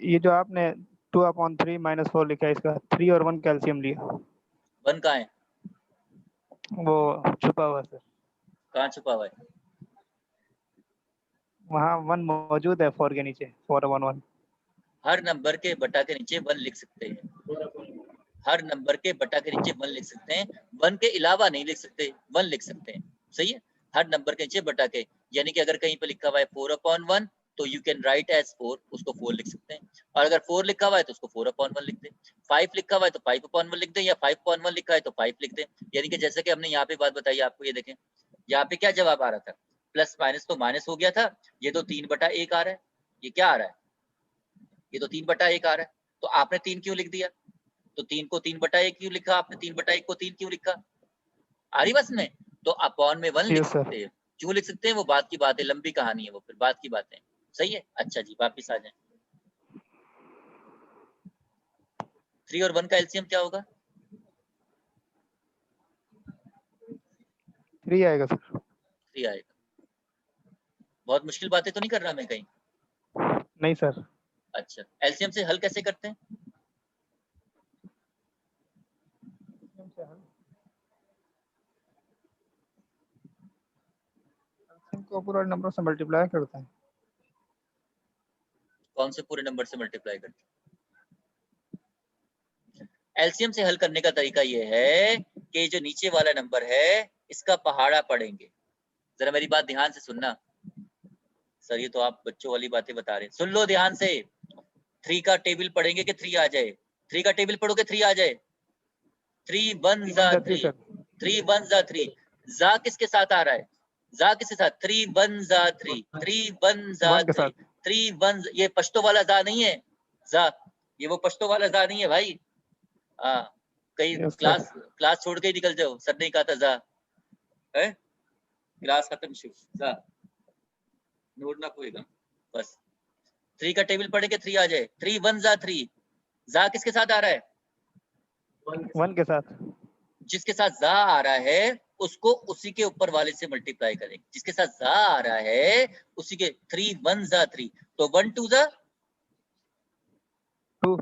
Speaker 5: ये जो आपने 2/3 - 4 लिखा है, इसका 3 और 1 का एलसीएम लिया।
Speaker 1: 1 कहाँ है?
Speaker 5: वो छुपा हुआ सर,
Speaker 1: कहाँ छुपा हुआ है?
Speaker 5: वहाँ 1 मौजूद है 4 के नीचे, 4 और 1 1।
Speaker 1: हर नंबर के बटा के नीचे 1 लिख सकते हैं। हर नंबर के बटा के नीचे 1 लिख सकते हैं, 1 के अलावा नहीं लिख सकते, 1 लिख सकते हैं। सही है, हर नंबर के नीचे बटा के, यानी कि अगर कहीं पे लिखा हुआ है 4/1 तो यू कैन राइट एज 4, उसको 4 लिख सकते हैं। और अगर 4 लिखा हुआ है तो उसको 4/1 लिख दें। 5 लिखा हुआ है तो 5/1 लिख दें, या 5/1 लिखा है तो 5 लिख दें। यानी कि जैसे कि हमने यहाँ पे बात बताई आपको, ये देखें यहाँ पे क्या जवाब आ रहा था, प्लस माइनस तो माइनस हो गया था, ये तो 3/1 आ रहा है। ये क्या आ रहा है? ये तो 3/1 आ रहा है। तो आपने 3 क्यों लिख दिया? तो 3 को 3/1 क्यों लिखा आपने? 3/1 को 3 क्यों लिखा? आ रही बस में? तो अपॉन में 1 लिख
Speaker 5: यस सर।
Speaker 1: सकते हैं। क्यों लिख सकते हैं? वो बात की बात है, लंबी कहानी है वो, फिर बात की बात है। सही है, अच्छा जी, वापिस आ जाए। 3 और 1 का एलसीएम क्या होगा?
Speaker 5: 3 आएगा सर।
Speaker 1: 3 आएगा। बहुत मुश्किल बातें तो नहीं कर रहा मैं कहीं?
Speaker 5: नहीं सर।
Speaker 1: अच्छा, एलसीएम से हल कैसे करते हैं?
Speaker 5: एलसीएम को पूरा नंबर से मल्टीप्लाई करते हैं।
Speaker 1: कौन से पूरे नंबर से मल्टीप्लाई करते हैं? एलसीएम से हल करने का तरीका ये है कि जो नीचे वाला नंबर है इसका पहाड़ा पढ़ेंगे। जरा मेरी बात ध्यान से सुनना। सर ये तो आप बच्चों वाली बातें बता रहे हैं, सुन लो ध्यान से। 3 का टेबल पढ़ेंगे कि 3 आ जाए। 3 का टेबल पढ़ो कि 3 आ जाए। 3 1 जा 3, 3 1 जा 3। जा किसके साथ आ रहा है? जा किसके साथ? 3 1 जा 3, 3 1 जा
Speaker 5: 1 के
Speaker 1: 3,
Speaker 5: साथ।
Speaker 1: 3 1। ये पश्तो वाला जा नहीं है, जा, ये वो पश्तो वाला जा नहीं है भाई। हाँ, कहीं
Speaker 5: यस सर।
Speaker 1: क्लास छोड़ के ही निकल जाओ, सर ने कहा था जा, है क्लास खत्म, शुरू जा, नोट ना कोई बस। 3 का टेबल पढ़े के 3 आ जाए। 3 1 जा 3, जा किसके साथ आ रहा है?
Speaker 5: 1 के साथ।
Speaker 1: जिसके साथ जा आ रहा है उसको उसी के ऊपर वाले से मल्टीप्लाई करेंगे। जिसके साथ जा आ रहा है उसी के, 3 1 जा 3, तो 1 2 जा
Speaker 5: 2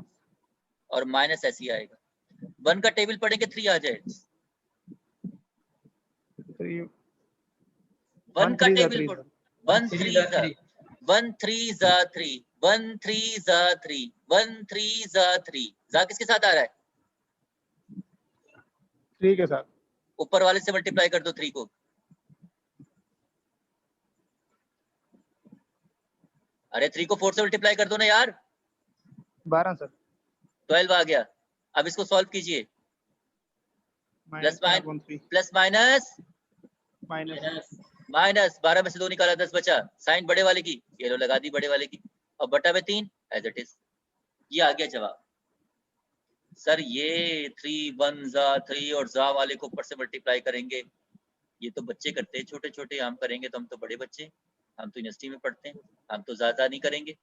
Speaker 1: और माइनस ऐसे ही आएगा। 1 का टेबल पढ़े के 3 आ जाए।
Speaker 5: 3
Speaker 1: 1 का
Speaker 5: 1 3 जा
Speaker 1: टेबल
Speaker 5: 3
Speaker 1: पढ़ो।
Speaker 5: सर
Speaker 1: 1 3 जा 1 3 जा 3 1 3 जा 3 1 3 जा 3 जा किसके साथ आ रहा है?
Speaker 5: 3 के साथ।
Speaker 1: ऊपर वाले से मल्टीप्लाई कर दो 3 को। अरे 3 को 4 से मल्टीप्लाई कर दो ना यार।
Speaker 5: 12 सर।
Speaker 1: 12 आ गया। अब इसको सॉल्व कीजिए। प्लस माइनस माइनस 12 में से 2 निकाला 10 बचा। साइन बड़े वाले की ये लो लगा दी बड़े वाले की और बटा में 3 एज इट इज। ये आ गया जवाब। सर ये 3 1 जा 3 और जा वाले को ऊपर से मल्टीप्लाई करेंगे। ये तो बच्चे करते हैं छोटे छोटे, हम करेंगे तो हम तो बड़े बच्चे, हम तो यूनिवर्सिटी में पढ़ते हैं, हम तो ज्यादा नहीं करेंगे।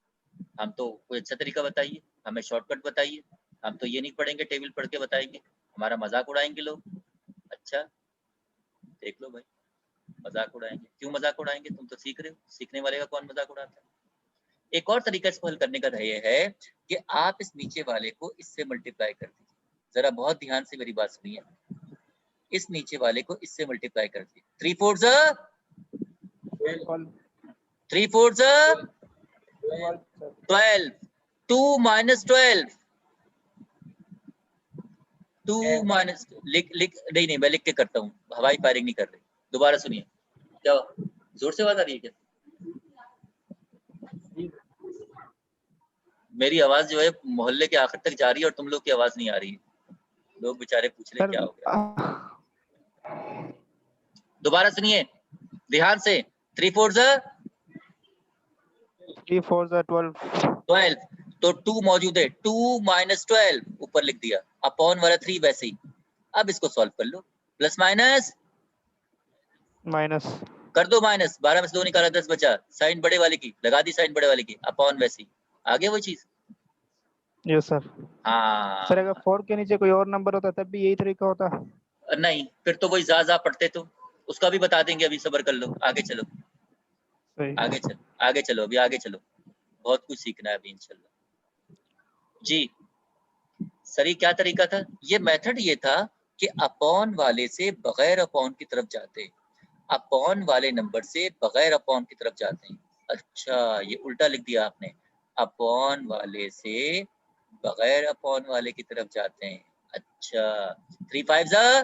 Speaker 1: हम तो कोई अच्छा तरीका बताइए, हमें शॉर्टकट बताइए। हम तो ये नहीं पढ़ेंगे टेबल पढ़ के बताएंगे, हमारा मजाक उड़ाएंगे लोग। अच्छा देख लो भाई, मजाक उड़ाएंगे। क्यों मजाक उड़ाएंगे? तुम तो सीख रहे हो, सीखने वाले का कौन मजाक उड़ाता है? एक और तरीका इसको हल करने का ये है कि आप इस नीचे वाले को इससे मल्टीप्लाई कर दीजिए। जरा बहुत ध्यान से मेरी बात सुनिए। इस नीचे वाले को इससे मल्टीप्लाई कर दीजिए। 3 4 जा 3 4 जा 12 2 माइनस 12 2 माइनस लिख नहीं मैं लिख के करता हूँ, हवाई फायरिंग नहीं कर रही। दोबारा सुनिए। क्या जोर से आवाज आ रही है क्या? मेरी आवाज जो है मोहल्ले के आखिर तक जा रही है और तुम लोग की आवाज नहीं आ रही है। लोग बेचारे पूछ रहे क्या हो गया। दोबारा सुनिए ध्यान से। 3 4 जा 12 तो 2 मौजूद है। 2 माइनस 12 ऊपर लिख दिया, अपॉन वाला 3 वैसे ही। अब इसको सॉल्व कर लो। प्लस माइनस कर दो माइनस। 12 में से 2 निकाला 10 बचा। साइन बड़े वाले की लगा दी, साइन बड़े वाले की, अपॉन वैसे ही। आगे वो चीज।
Speaker 5: Yes sir.
Speaker 1: हाँ
Speaker 5: सर अगर 4 के नीचे कोई और नंबर होता तब भी यही तरीका होता?
Speaker 1: नहीं, फिर तो वही जा पढ़ते तो। उसका भी बता देंगे, अभी सब्र कर लो। आगे चलो आगे चलो आगे चलो, अभी आगे चलो, बहुत कुछ सीखना है अभी इंशाल्लाह। जी सर ये क्या तरीका था? ये मेथड ये था कि अपॉन वाले से बगैर अपॉन की तरफ जाते हैं, अपॉन वाले नंबर से बगैर अपॉन की तरफ जाते हैं। अच्छा ये उल्टा लिख दिया आपने, अपॉन वाले से बगैर अपॉन वाले की तरफ जाते हैं। अच्छा 3 5 जा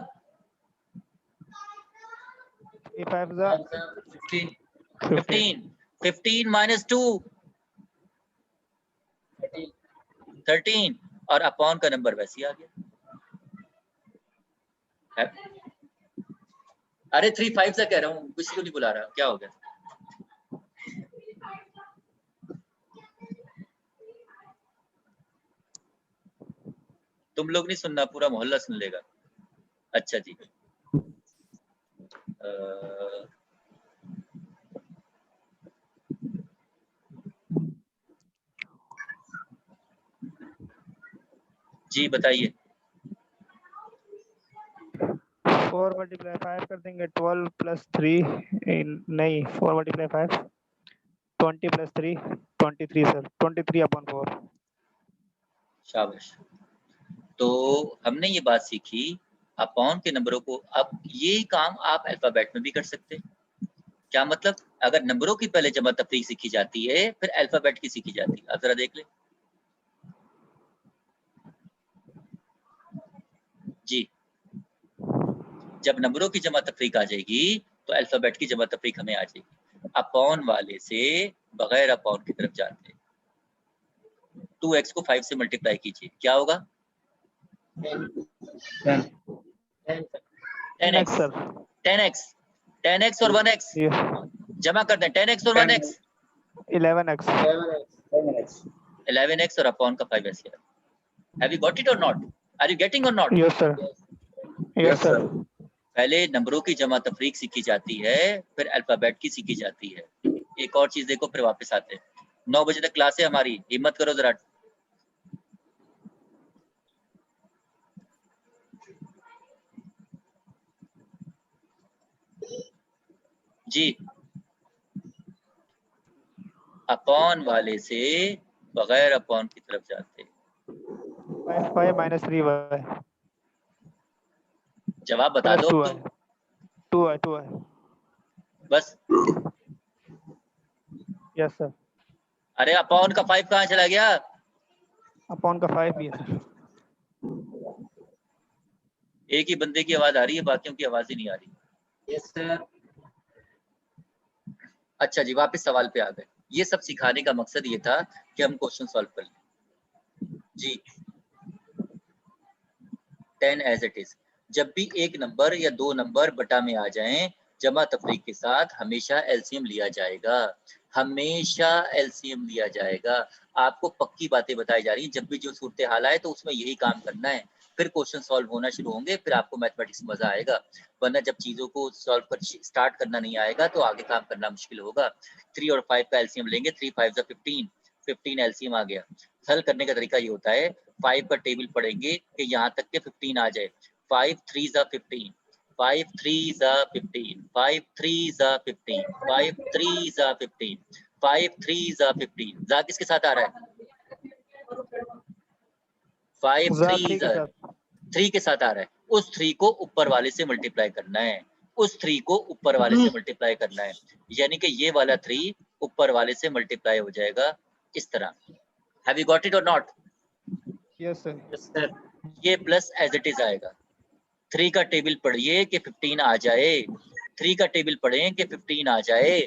Speaker 1: 15 माइनस 2 13 और अपॉन का नंबर वैसे ही आ गया। अरे 3 5 से कह रहा हूँ, किसी को नहीं बुला रहा, क्या हो गया? तुम लोग नहीं सुनना, पूरा मोहल्ला सुन लेगा। अच्छा जी जी बताइए।
Speaker 5: 4 मल्टीप्लाई 5 कर देंगे 12 प्लस 3 नहीं 4 मल्टीप्लाई 5 20 प्लस 3 23 सर 23 अपॉन 4।
Speaker 1: शाबाश। तो हमने ये बात सीखी अपॉन के नंबरों को। अब ये काम आप अल्फाबेट में भी कर सकते हैं। क्या मतलब? अगर नंबरों की पहले जमा तफरीक सीखी जाती है फिर अल्फाबेट की सीखी जाती है। आप जरा देख लें जी। जब नंबरों की जमा तफरीक आ जाएगी तो अल्फाबेट की जमा तफरीक हमें आ जाएगी। अपॉन वाले से बगैर अपॉन की तरफ जाते हैं। 2x को 5 से मल्टीप्लाई कीजिए, क्या होगा? 10x और 1x जमा कर दें। 10x और 1x 11x और अपॉन का 5 ऐसे। Have you got it or not? Are you getting or not?
Speaker 5: Yes sir. Yes sir.
Speaker 1: पहले नंबरों की जमा तफरीक सीखी जाती है फिर अल्फाबेट की सीखी जाती है। एक और चीज देखो फिर वापस आते हैं। 9 बजे तक क्लास है हमारी, हिम्मत करो जरा। जी अपॉन वाले से बगैर अपॉन की तरफ जाते।
Speaker 5: 5 माइनस 3y
Speaker 1: जवाब बता दो।
Speaker 5: 2 है।
Speaker 1: बस
Speaker 5: यस सर।
Speaker 1: अरे अपॉन का 5 कहाँ चला गया?
Speaker 5: अपॉन का 5 भी है सर।
Speaker 1: एक ही बंदे की आवाज आ रही है, बाकियों की आवाज ही नहीं आ रही।
Speaker 4: Yes sir.
Speaker 1: अच्छा जी, वापस सवाल पे आ गए। ये सब सिखाने का मकसद ये था कि हम क्वेश्चन सॉल्व कर लें जी। 10 एज इट इज। जब भी एक नंबर या दो नंबर बटा में आ जाएं, जमा तफरीक के साथ हमेशा एलसीएम लिया जाएगा, हमेशा एलसीएम लिया जाएगा। आपको पक्की बातें बताई जा रही हैं। जब भी जो सूरत हाल आए तो उसमें यही काम करना है, फिर क्वेश्चन सॉल्व होना शुरू होंगे, फिर आपको मैथमेटिक्स मजा आएगा। वरना जब चीजों को सॉल्व कर स्टार्ट करना नहीं आएगा तो आगे काम करना मुश्किल होगा। 3 और 5 का एलसीएम लेंगे, 3 5 जा 15, 15 एलसीएम आ गया। हल करने का तरीका ये होता है, 5 का टेबल पढ़ेंगे कि यहाँ तक के 15 आ जाए। 5 3 जा 15, 5 3 जा 15, 5 3 जा 15, 5 3 जा 15, 5 3 जा 15। जा किसके साथ आ रहा है? 5 3
Speaker 5: 3 के
Speaker 1: जा
Speaker 5: साथ।
Speaker 1: 3 के साथ आ रहा है। उस 3 को ऊपर वाले से मल्टीप्लाई करना है, उस 3 को ऊपर वाले से मल्टीप्लाई करना है, यानी कि ये वाला 3 ऊपर वाले से मल्टीप्लाई हो जाएगा इस तरह। हैव यू गॉट इट और not?
Speaker 5: Yes sir.
Speaker 4: Yes sir.
Speaker 1: ये प्लस एज इट इज आएगा। 3 का टेबल पढ़िए कि 15 आ जाए, 3 का टेबल पढ़ें कि 15 आ जाए।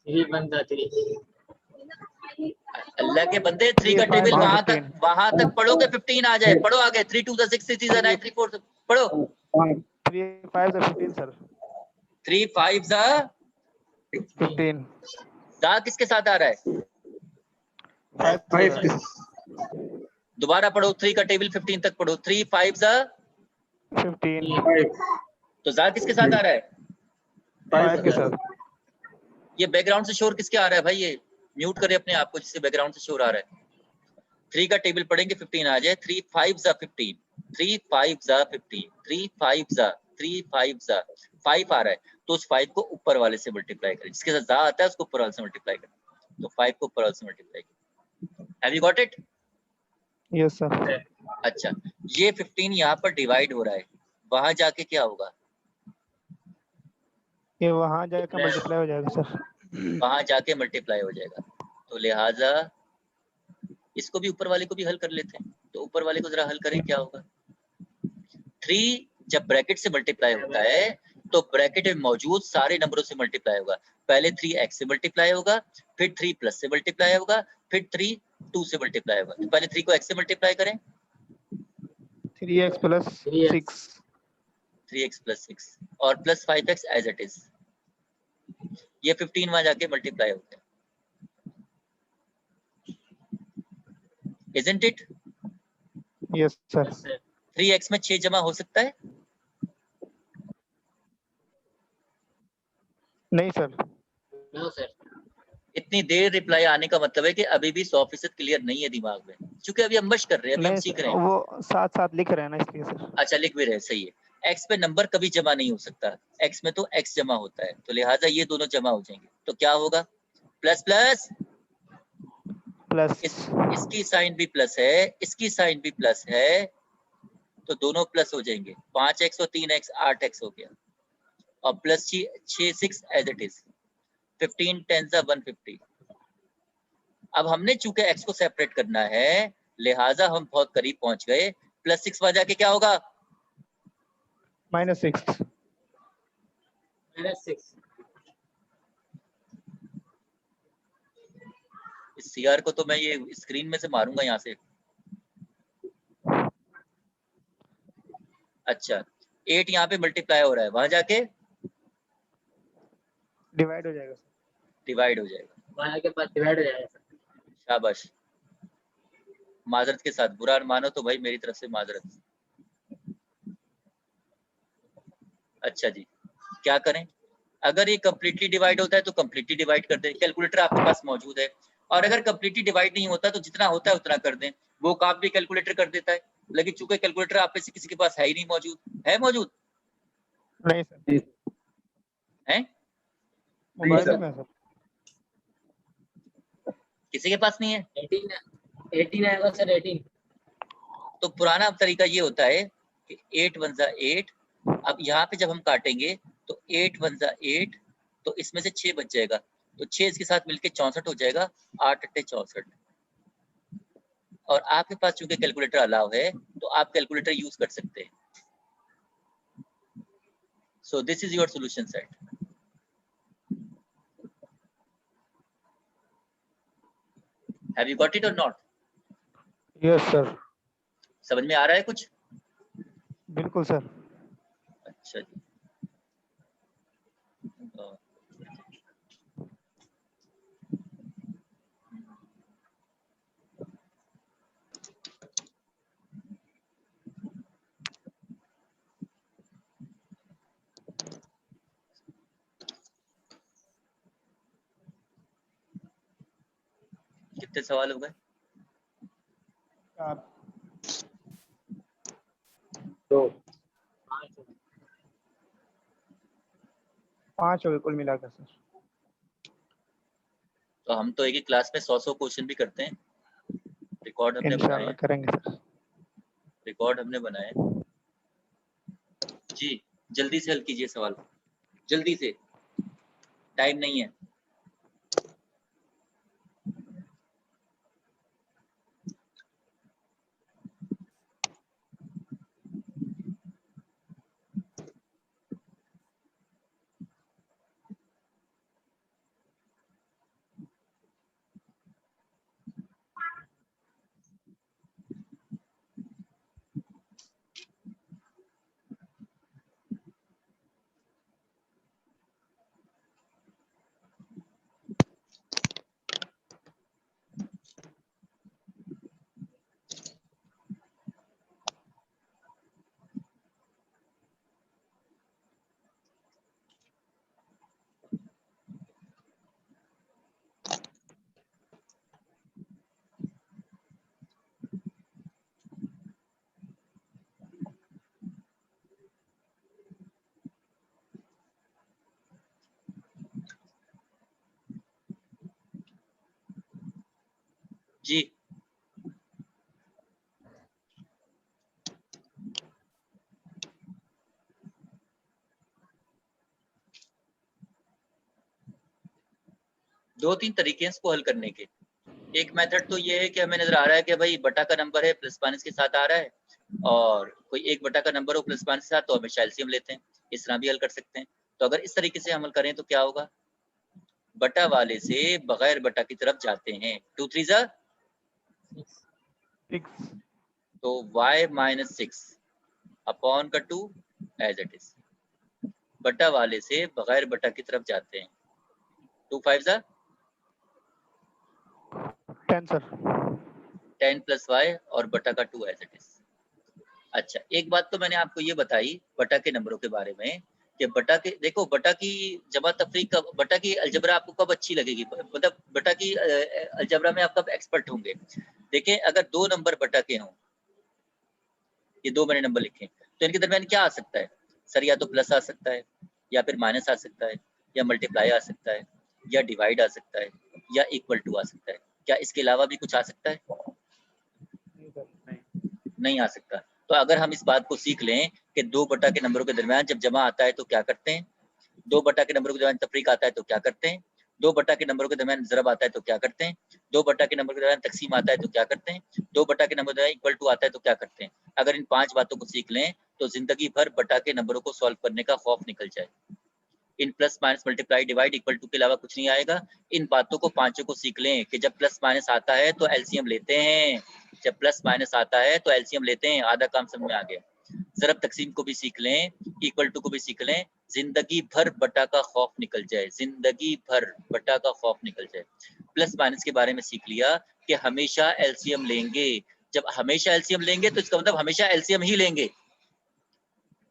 Speaker 4: 3 बनता 3।
Speaker 1: अल्लाह के बंदे 3 का
Speaker 5: 3
Speaker 1: टेबल
Speaker 5: 5
Speaker 1: वहां
Speaker 5: 15।
Speaker 1: तक पढ़ो कि 15 आ जाए। पढ़ो आगे। 3 2 6 6 3 9 3 4 पढ़ो।
Speaker 5: 3 5 जा 15 सर।
Speaker 1: 3 5 जा
Speaker 5: 15।
Speaker 1: दा किसके साथ आ रहा है?
Speaker 5: 5
Speaker 1: दोबारा पढ़ो। 3 का टेबल 15 तक पढ़ो। 3 5 जा
Speaker 5: 15।
Speaker 1: तो जा किसके साथ आ रहा है?
Speaker 5: 5 के साथ।
Speaker 1: ये बैकग्राउंड से शोर किसके आ रहा है भाई? ये म्यूट करें अपने आप को जिससे बैकग्राउंड से शोर आ रहा है। 3 का टेबल पढ़ेंगे 15 आ जाए। 3 5 जा 15, 3 5 जा 15, 3 5 जा 3 5 जा 5 आ रहा है तो उस 5 को ऊपर वाले से मल्टीप्लाई करें। जिसके साथ जा आता है उसको ऊपर वाले से मल्टीप्लाई करें, तो 5 को ऊपर वाले से मल्टीप्लाई करें। Have you got it?
Speaker 5: Yes sir.
Speaker 1: अच्छा, ये 15 यहाँ पर डिवाइड हो रहा है, वहां जाके क्या होगा?
Speaker 5: ये वहां जाकर मल्टीप्लाई हो जाएगा सर।
Speaker 1: वहां जाके मल्टीप्लाई हो जाएगा। तो लिहाजा इसको भी ऊपर वाले को भी हल कर लेते हैं। तो ऊपर वाले को जरा हल करें, क्या होगा? 3 जब ब्रैकेट से मल्टीप्लाई होता है तो ब्रैकेट में मौजूद सारे नंबरों से मल्टीप्लाई होगा। पहले 3x से मल्टीप्लाई होगा, फिर 3 प्लस से मल्टीप्लाई होगा, फिर 3 2 से मल्टीप्लाई होगा। तो पहले 3 को x से मल्टीप्लाई करें।
Speaker 5: 3x plus 6।
Speaker 1: 3x प्लस 6 और plus 5x as it is. ये 15 वहां जाके मल्टीप्लाई हो गया। Isn't it?
Speaker 5: Yes sir.
Speaker 1: 3x में 6 जमा हो सकता है?
Speaker 5: नहीं सर।
Speaker 4: No sir.
Speaker 1: इतनी देर रिप्लाई आने का मतलब है कि अभी भी 100% क्लियर नहीं है दिमाग में, क्योंकि अभी हम मश्क कर रहे हैं, अभी हम
Speaker 5: नहीं
Speaker 1: सीख
Speaker 5: सर,
Speaker 1: रहे हैं।
Speaker 5: वो साथ साथ लिख रहे हैं ना इसलिए सर।
Speaker 1: अच्छा, लिख भी रहे हैं, सही है। x पे नंबर कभी जमा नहीं हो सकता, x में तो x जमा होता है, तो लिहाजा ये दोनों जमा हो जाएंगे। तो क्या होगा? प्लस प्लस
Speaker 5: प्लस
Speaker 1: इसकी साइन भी प्लस है, इसकी साइन भी प्लस है, तो दोनों प्लस हो जाएंगे। 5x और 3x 8x हो गया, और प्लस 6 6 एज इट इज। 15 10 150। अब हमने चूंकि x को सेपरेट करना है, लिहाजा हम बहुत करीब पहुंच गए। प्लस 6 वहां जाके क्या होगा?
Speaker 5: -6।
Speaker 4: -6।
Speaker 1: इस सीआर को तो मैं ये स्क्रीन में से मारूंगा यहाँ से। अच्छा, 8 यहाँ पे मल्टीप्लाई हो रहा है, वहां जाके
Speaker 5: डिवाइड हो जाएगा सर।
Speaker 1: डिवाइड हो जाएगा।
Speaker 4: वहां के बाद डिवाइड हो जाएगा सर।
Speaker 1: शाबाश, माजरत के साथ, बुरा मानो तो भाई मेरी तरफ से माजरत। अच्छा जी, क्या करें? अगर ये कंप्लीटली डिवाइड होता है तो कंप्लीटली डिवाइड कर दें, कैलकुलेटर आपके पास मौजूद है। और अगर कंप्लीटली डिवाइड नहीं होता तो जितना होता है उतना कर दें, वो काम भी कैलकुलेटर कर देता है। लेकिन चूंकि कैलकुलेटर आप में से किसी के पास है ही नहीं मौजूद, है मौजूद?
Speaker 5: नहीं सर।
Speaker 1: है?
Speaker 5: मोबाइल में सर।
Speaker 1: किसी के पास नहीं है?
Speaker 4: 18 आएगा सर। 18।
Speaker 1: तो पुराना तरीका ये होता है कि 8 1 जा 8। अब यहाँ पे जब हम काटेंगे तो 8 1 जा 8, तो इसमें से 6 बच जाएगा, तो 6 इसके साथ मिलके 64 हो जाएगा, 8 अट्ठे 64। और आपके पास चूंकि कैलकुलेटर अलाउ है तो आप कैलकुलेटर यूज कर सकते हैं। So this is your solution set. Have you got it और नॉट?
Speaker 5: Yes sir.
Speaker 1: समझ में आ रहा है कुछ?
Speaker 5: बिल्कुल सर।
Speaker 1: अच्छा जी। कितने सवाल हो गए?
Speaker 3: आप
Speaker 2: 2
Speaker 5: 5 हो गए कुल मिलाकर सर।
Speaker 1: तो हम तो एक ही क्लास में 100 क्वेश्चन भी करते हैं। रिकॉर्ड हमने बनाए
Speaker 5: इंशाल्लाह
Speaker 1: हैं,
Speaker 5: करेंगे सर।
Speaker 1: रिकॉर्ड हमने बनाए हैं। जी जल्दी से हल कीजिए सवाल, जल्दी से, टाइम नहीं है। जी दो तीन तरीके हैं इसको हल करने के। एक मेथड तो ये है कि हमें नजर आ रहा है कि भाई बटा का नंबर है प्लस माइनस के साथ आ रहा है, और कोई एक बटा का नंबर हो प्लस माइनस के साथ, तो हमेशा एलसीएम लेते हैं। इस तरह भी हल कर सकते हैं। तो अगर इस तरीके से अमल करें तो क्या होगा, बटा वाले से बगैर बटा की तरफ जाते हैं। 2 3 जा
Speaker 5: 6
Speaker 1: तो y माइनस 6 अपॉन का 2 एज इट इज। बटा वाले से बगैर बटा की तरफ जाते हैं। 2 5 जा
Speaker 5: 10 सर।
Speaker 1: 10 प्लस y और बटा का 2 एज इट इज। अच्छा एक बात तो मैंने आपको ये बताई बटा के नंबरों के बारे में कि बटा के, देखो बटा की जमा तफरीक कब, बटा की अलजबरा आपको कब अच्छी लगेगी, मतलब बटा की अलजबरा में आप कब एक्सपर्ट होंगे। देखें अगर दो नंबर बटा के हों, ये दो मैंने नंबर लिखे, तो इनके दरमियान क्या आ सकता है सर, या तो प्लस आ सकता है, या फिर माइनस आ सकता है, या मल्टीप्लाई आ सकता है, या डिवाइड आ सकता है, या इक्वल टू आ सकता है। क्या इसके अलावा भी कुछ आ सकता है?
Speaker 5: नहीं सर नहीं।
Speaker 1: नहीं आ सकता। तो अगर हम इस बात को सीख लें कि दो बटा के नंबरों के दरमियान जब जमा आता है तो क्या करते हैं, दो बटा के नंबरों के दरमियान तफरीक आता है तो क्या करते हैं, दो बटा के नंबरों के दरमियान ज़रब आता है तो क्या करते हैं, दो बटा के नंबर के दरमियान तकसीम आता है तो क्या करते हैं, दो बटा के नंबर के दरमियान इक्वल टू आता है तो क्या करते हैं। अगर इन 5 बातों को सीख लें तो जिंदगी भर बटा के नंबरों को सॉल्व करने का खौफ निकल जाए। इन plus minus multiply divide equal to के अलावा कुछ नहीं आएगा। इन बातों को पांचों को सीख लें कि जब प्लस माइनस आता है तो एलसीएम लेते हैं, जब प्लस माइनस आता है तो एलसीएम लेते हैं। आधा काम समझ में आ गया। ज़रब तकसीम को भी सीख लें, इक्वल टू को भी सीख लें, जिंदगी भर बटा का खौफ निकल जाए, जिंदगी भर बटा का खौफ निकल जाए। प्लस माइनस के बारे में सीख लिया कि हमेशा एलसीएम लेंगे। जब हमेशा एलसीएम लेंगे तो इसका मतलब हमेशा एलसीएम ही लेंगे।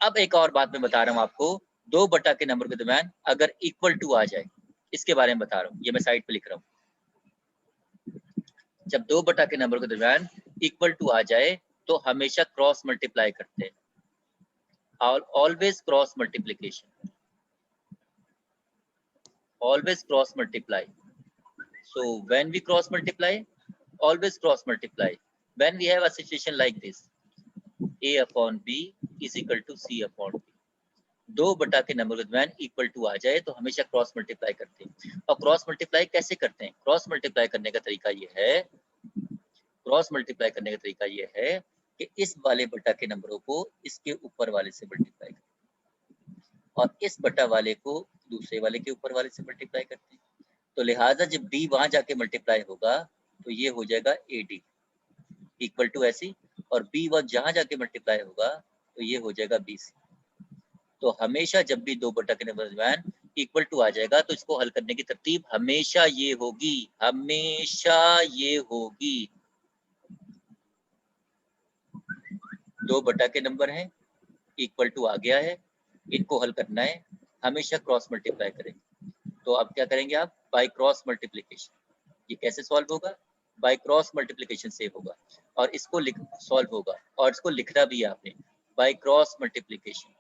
Speaker 1: अब एक और बात मैं बता रहा हूं आपको, दो बटा के नंबर के दरमियान अगर इक्वल टू आ जाए, इसके बारे में बता रहा हूं, ये मैं साइड पे लिख रहा हूं। जब दो बटा के नंबर के दरमियान इक्वल टू आ जाए तो हमेशा क्रॉस मल्टीप्लाई करते हैं, always cross multiplication, always cross multiply. So when we cross multiply, always cross multiply. When we have a situation like this, A upon B is equal to C upon B. दो बटा के number के दरमियान equal to आ जाए तो हमेशा cross multiply करते हैं। और क्रॉस मल्टीप्लाई कैसे करते हैं? क्रॉस मल्टीप्लाई करने का तरीका ये है, क्रॉस मल्टीप्लाई करने का तरीका ये है कि इस वाले बटा के नंबरों को इसके ऊपर वाले से मल्टीप्लाई करते हैं और इस बटा वाले को दूसरे वाले के ऊपर वाले से मल्टीप्लाई करते हैं। तो लिहाजा जब डी वहां जाके मल्टीप्लाई होगा तो ये हो जाएगा AD इक्वल टू ऐसी, और B वह जहां जाके मल्टीप्लाई होगा तो ये हो जाएगा BC। तो हमेशा जब भी दो बटा के नंबर दरमियान इक्वल टू आ जाएगा तो इसको हल करने की तरतीब हमेशा ये होगी, हमेशा ये होगी। दो बटा के नंबर हैं, इक्वल टू आ गया है, इनको हल करना है, हमेशा क्रॉस मल्टीप्लाई करेंगे। तो अब क्या करेंगे आप? By cross multiplication. ये कैसे सॉल्व होगा? बाय क्रॉस मल्टीप्लिकेशन से होगा, और इसको सॉल्व होगा, और इसको लिखना भी है आपने, by cross multiplication.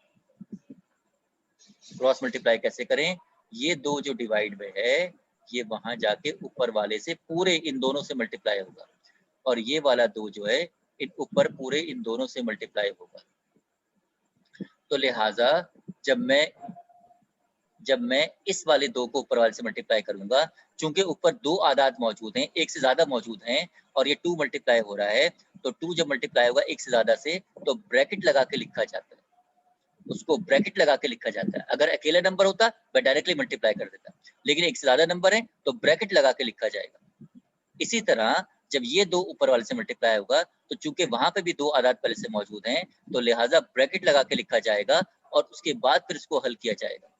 Speaker 1: Cross multiply कैसे करें? ये दो जो डिवाइड में है ये वहां जाके ऊपर वाले से पूरे इन दोनों से मल्टीप्लाई होगा, और ये वाला दो जो है इन ऊपर पूरे इन दोनों से मल्टीप्लाई होगा। तो लिहाजा जब मैं इस वाले दो को ऊपर वाले से मल्टीप्लाई करूंगा, चूंकि ऊपर दो आदाद मौजूद हैं, एक से ज्यादा मौजूद हैं, और ये 2 मल्टीप्लाई हो रहा है, तो 2 जब मल्टीप्लाई होगा एक से ज्यादा से तो ब्रैकेट लगा के लिखा जाता है, उसको ब्रैकेट लगा के लिखा जाता है। अगर अकेला नंबर होता मैं डायरेक्टली मल्टीप्लाई कर देता, लेकिन एक से ज्यादा नंबर है तो ब्रैकेट लगा के लिखा जाएगा। इसी तरह जब ये दो ऊपर वाले से मल्टीप्लाई होगा तो चूंकि वहां पे भी दो आदाद पहले से मौजूद हैं तो लिहाजा ब्रैकेट लगा के लिखा जाएगा, और उसके बाद फिर इसको हल किया जाएगा।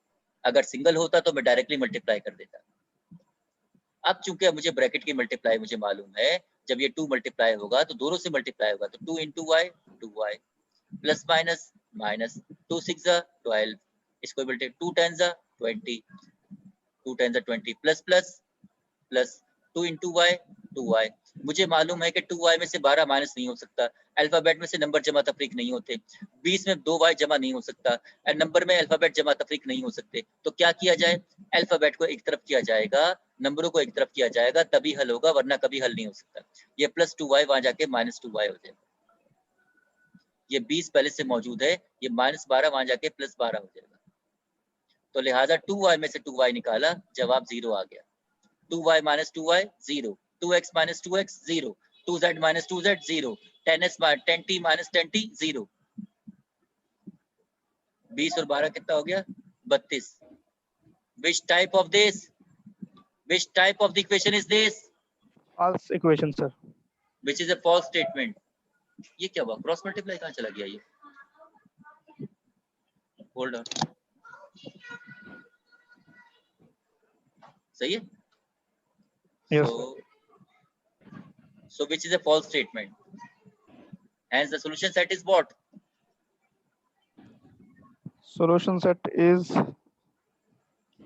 Speaker 1: अगर सिंगल होता तो मैं डायरेक्टली मल्टीप्लाई कर देता। अब चूंकि मुझे ब्रैकेट की मल्टीप्लाई मुझे मालूम है, जब ये 2 मल्टीप्लाई होगा तो दोनों से मल्टीप्लाई होगा, तो 2 into y 2y plus minus minus 2 6 12, इसको 2 10 20, 2 10 20 plus plus plus 2 into y 2y। मुझे मालूम है कि 2y में से 12 माइनस नहीं हो सकता, अल्फाबेट में से नंबर जमा तफरीक नहीं होते, 20 में 2y जमा नहीं हो सकता, और नंबर में अल्फाबेट जमा तफरीक नहीं हो सकते। तो क्या किया जाए? अल्फाबेट को एक तरफ किया जाएगा, नंबरों को एक तरफ किया जाएगा, तभी हल होगा, वरना कभी हल नहीं हो सकता। ये प्लस 2y वहां जाके माइनस 2y हो जाएगा, ये 20 पहले से मौजूद है, ये माइनस 12 वहां जाके प्लस 12 हो जाएगा। तो लिहाजा 2y में से 2y निकाला, जवाब 0 आ गया। 2y minus 2y 0, 2x minus 2x 0, 2z minus 2z 0, 10t minus 10t 0। 20 और 12 कितना हो गया? 32। Which type of the equation is this?
Speaker 5: false equation sir.
Speaker 1: Which is a false statement. ये क्या हुआ? क्रॉस मल्टीप्लाई कहाँ चला गया ये? होल्ड ऑन, सही है?
Speaker 5: Yes.
Speaker 1: So which is a false statement? Hence the solution set is what?
Speaker 5: Solution set is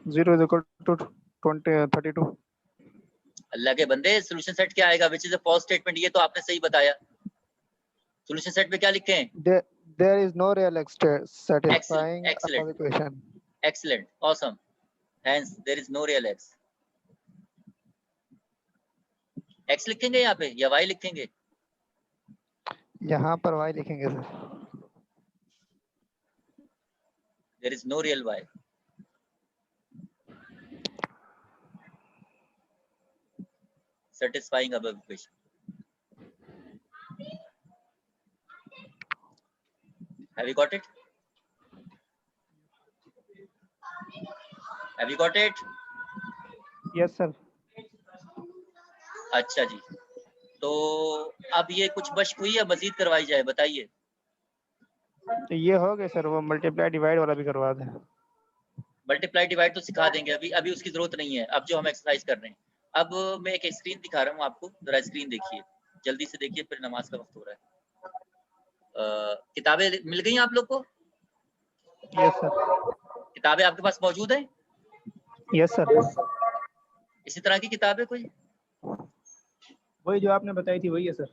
Speaker 5: 0 is equal to 32.
Speaker 1: अल्लाह के बंदे, सॉल्यूशन सेट क्या आएगा? Which is a false statement, ये तो आपने सही बताया। सॉल्यूशन सेट में क्या लिखे हैं?
Speaker 5: There is no real x satisfying
Speaker 1: Excellent.
Speaker 5: a equation.
Speaker 1: Excellent, awesome. Hence there is no real x. x लिखेंगे यहाँ पे या y लिखेंगे?
Speaker 5: यहाँ पर y लिखेंगे sir.
Speaker 1: There is no real y. Satisfying above equation. Have you got it? Have you got it?
Speaker 5: Yes sir.
Speaker 1: अच्छा जी, तो अब ये कुछ मशक हुई या मजीद करवाई जाए, बताइए।
Speaker 5: ये हो गए सर, वो मल्टीप्लाई डिवाइड वाला भी करवा दें।
Speaker 1: मल्टीप्लाई डिवाइड तो सिखा देंगे, अभी उसकी जरूरत नहीं है। अब जो हम एक्सरसाइज कर रहे हैं, अब मैं एक स्क्रीन दिखा रहा हूँ आपको, जरा स्क्रीन देखिए, जल्दी से देखिए, फिर नमाज का वक्त हो रहा है। किताबें मिल गई आप लोग को?
Speaker 5: Yes sir.
Speaker 1: किताबें आपके पास मौजूद है?
Speaker 5: Yes sir.
Speaker 1: इसी तरह की किताबें कोई?
Speaker 3: वही जो आपने बताई थी वही है सर।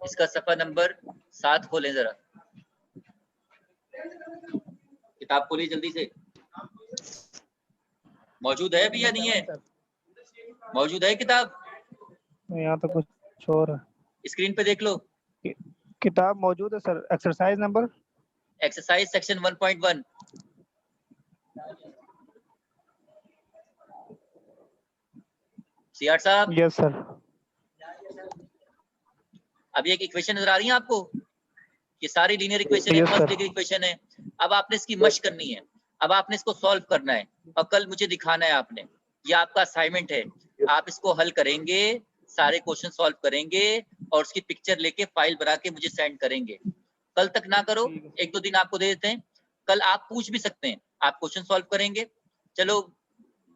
Speaker 1: इसका सफा नंबर 7 खोलें जरा, किताब खोलिए जल्दी से। मौजूद है अभी या नहीं है? मौजूद है किताब?
Speaker 5: यहाँ तो कुछ और है।
Speaker 1: स्क्रीन पे देख लो।
Speaker 5: किताब मौजूद है sir. Exercise number
Speaker 1: exercise section 1.1। CR साहब,
Speaker 5: यस सर।
Speaker 1: अभी एक इक्वेशन नजर आ रही है आपको? ये सारी लीनियर इक्वेशन एक
Speaker 5: Yes,
Speaker 1: first
Speaker 5: sir.
Speaker 1: Degree equation है। अब आपने इसकी मशक करनी है, अब आपने इसको सॉल्व करना है और कल मुझे दिखाना है आपने। ये आपका असाइनमेंट है। आप इसको हल करेंगे, सारे क्वेश्चन सॉल्व करेंगे और उसकी पिक्चर लेके फाइल बना के मुझे सेंड करेंगे। कल तक ना करो, एक दो दिन आपको दे देते हैं। कल आप पूछ भी सकते हैं, आप क्वेश्चन सॉल्व करेंगे, चलो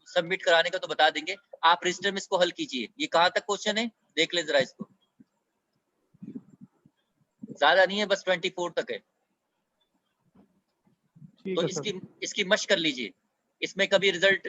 Speaker 1: सबमिट कराने का तो बता देंगे। आप रजिस्टर में इसको हल कीजिए। ये कहाँ तक क्वेश्चन है देख ले जरा इसको, ज्यादा नहीं है, बस 24 तक है। तो इसकी मशक कर लीजिए। इसमें कभी रिजल्ट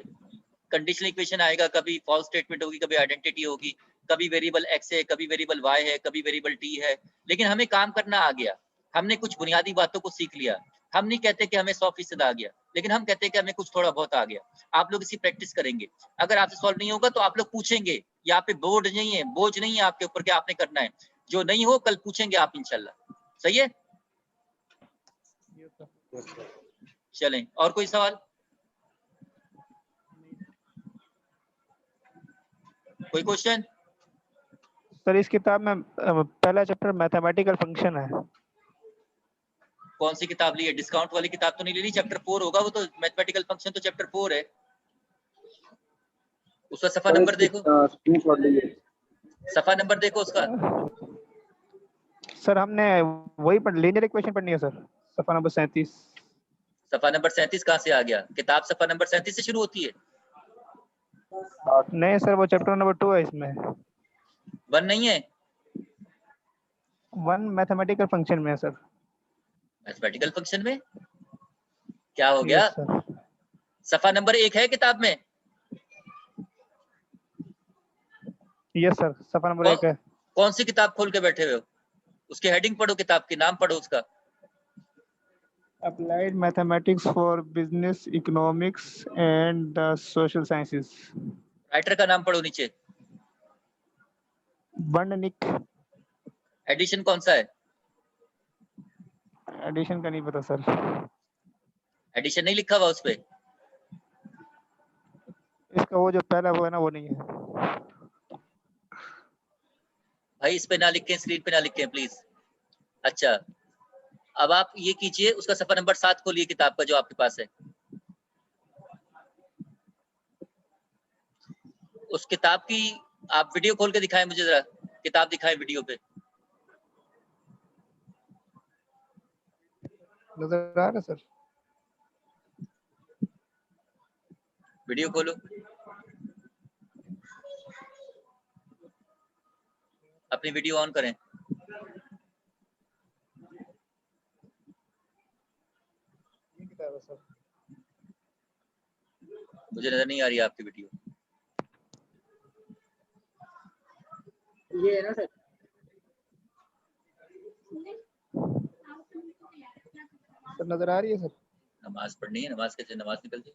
Speaker 1: कंडीशनल इक्वेशन आएगा, कभी फॉल्स स्टेटमेंट होगी, कभी आइडेंटिटी होगी, कभी वेरिएबल एक्स है, कभी वेरिएबल वाई है, कभी वेरिएबल टी है। लेकिन हमें काम करना आ गया, हमने कुछ बुनियादी बातों को सीख लिया। हम नहीं कहते कि हमें 100% आ गया, लेकिन हम कहते हैं कि हमें कुछ थोड़ा बहुत आ गया। आप लोग इसकी प्रैक्टिस करेंगे। अगर आपसे सॉल्व नहीं होगा तो आप लोग पूछेंगे। यहाँ पे बोर्ड नहीं है, बोझ नहीं है आपके ऊपर कि आपने करना है। जो नहीं हो कल पूछेंगे आप इंशाल्लाह। सही है? चलें, और कोई सवाल? कोई क्वेश्चन?
Speaker 5: सर इस किताब में पहला चैप्टर मैथमेटिकल फंक्शन है।
Speaker 1: कौन सी किताब ली है? डिस्काउंट वाली किताब तो नहीं ले ली? चैप्टर 4 होगा वो तो। मैथमेटिकल फंक्शन तो चैप्टर 4 है। उसका सफा नंबर देखो, सफा नंबर देखो उसका।
Speaker 5: सर हमने वही लीनियर इक्वेशन पढ़नी है सर, सफा नंबर 37।
Speaker 1: सफा नंबर 37 कहाँ से आ गया? किताब सफा नंबर 37 से शुरू होती है।
Speaker 5: नहीं सर, वो चैप्टर नंबर 2 है इसमें।
Speaker 1: 1 नहीं है?
Speaker 5: 1 मैथमेटिकल फंक्शन में है सर।
Speaker 1: मैथमेटिकल फंक्शन में क्या हो गया?
Speaker 5: Yes sir.
Speaker 1: सफा नंबर 1 है किताब में?
Speaker 5: यस सर, सफा नंबर 1 है।
Speaker 1: कौन सी किताब खोल के बैठे हुए हो? उसकी हेडिंग पढ़ो, किताब के नाम पढ़ो उसका।
Speaker 5: Applied mathematics for business economics and the social sciences.
Speaker 1: Writer का नाम पढ़ो नीचे।
Speaker 5: बर्ननिक।
Speaker 1: एडिशन कौन सा है?
Speaker 5: एडिशन का नहीं पता सर।
Speaker 1: एडिशन नहीं लिखा हुआ उस पे?
Speaker 5: इसका वो जो पहला वो है ना, वो नहीं है
Speaker 1: भाई इस पे ना लिखें, स्क्रीन पे ना लिखें प्लीज। अच्छा, अब आप ये कीजिए, उसका सफा नंबर 7 खोलिए किताब का जो आपके पास है। उस किताब की आप वीडियो खोल के दिखाएं मुझे जरा, किताब दिखाएं वीडियो पे।
Speaker 5: नजर आ रहा है सर?
Speaker 1: वीडियो खोलो, अपनी वीडियो ऑन करें।
Speaker 5: ये किताब है सर।
Speaker 1: मुझे नजर नहीं आ रही है आपकी वीडियो।
Speaker 4: ये है ना सर?
Speaker 5: सर नजर आ रही है सर?
Speaker 1: नमाज पढ़नी है, नमाज कैसे? नमाज निकल जाए।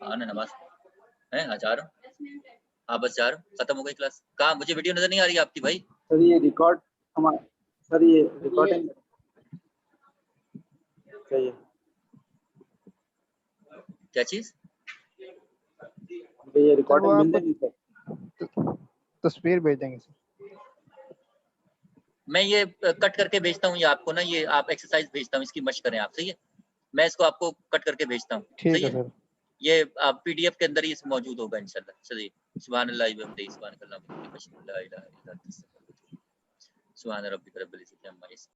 Speaker 1: हाँ ना, नमाज है। हाँ जा रहा हूँ, हाँ बस जा रहा हूँ, खत्म हो गई क्लास। कहाँ? मुझे वीडियो नजर नहीं आ रही है आपकी भाई।
Speaker 2: सर ये रिकॉर्ड हमारा, सर ये रिकॉर्डिंग चाहिए।
Speaker 1: क्या चीज?
Speaker 2: ये रिकॉर्डिंग मिल जाएगी सर?
Speaker 5: तस्वीर भेज देंगे सर।
Speaker 1: मैं ये कट करके भेजता हूँ ये आपको ना, ये आप एक्सरसाइज भेजता हूँ, इसकी मशक करें आप। सही है, मैं इसको आपको कट करके भेजता हूँ।
Speaker 5: ठीक है सर।
Speaker 1: ये आप पीडीएफ के अंदर ही मौजूद होगा इंशाल्लाह। चलिए, सुभान अल्लाह व बिहम्दिही, सुभान अल्लाह व बिहम्दिही, ला इलाहा इल्ला अंता, सुभान रब्बिक रब्बिल इज्जति अम्मा यसिफून।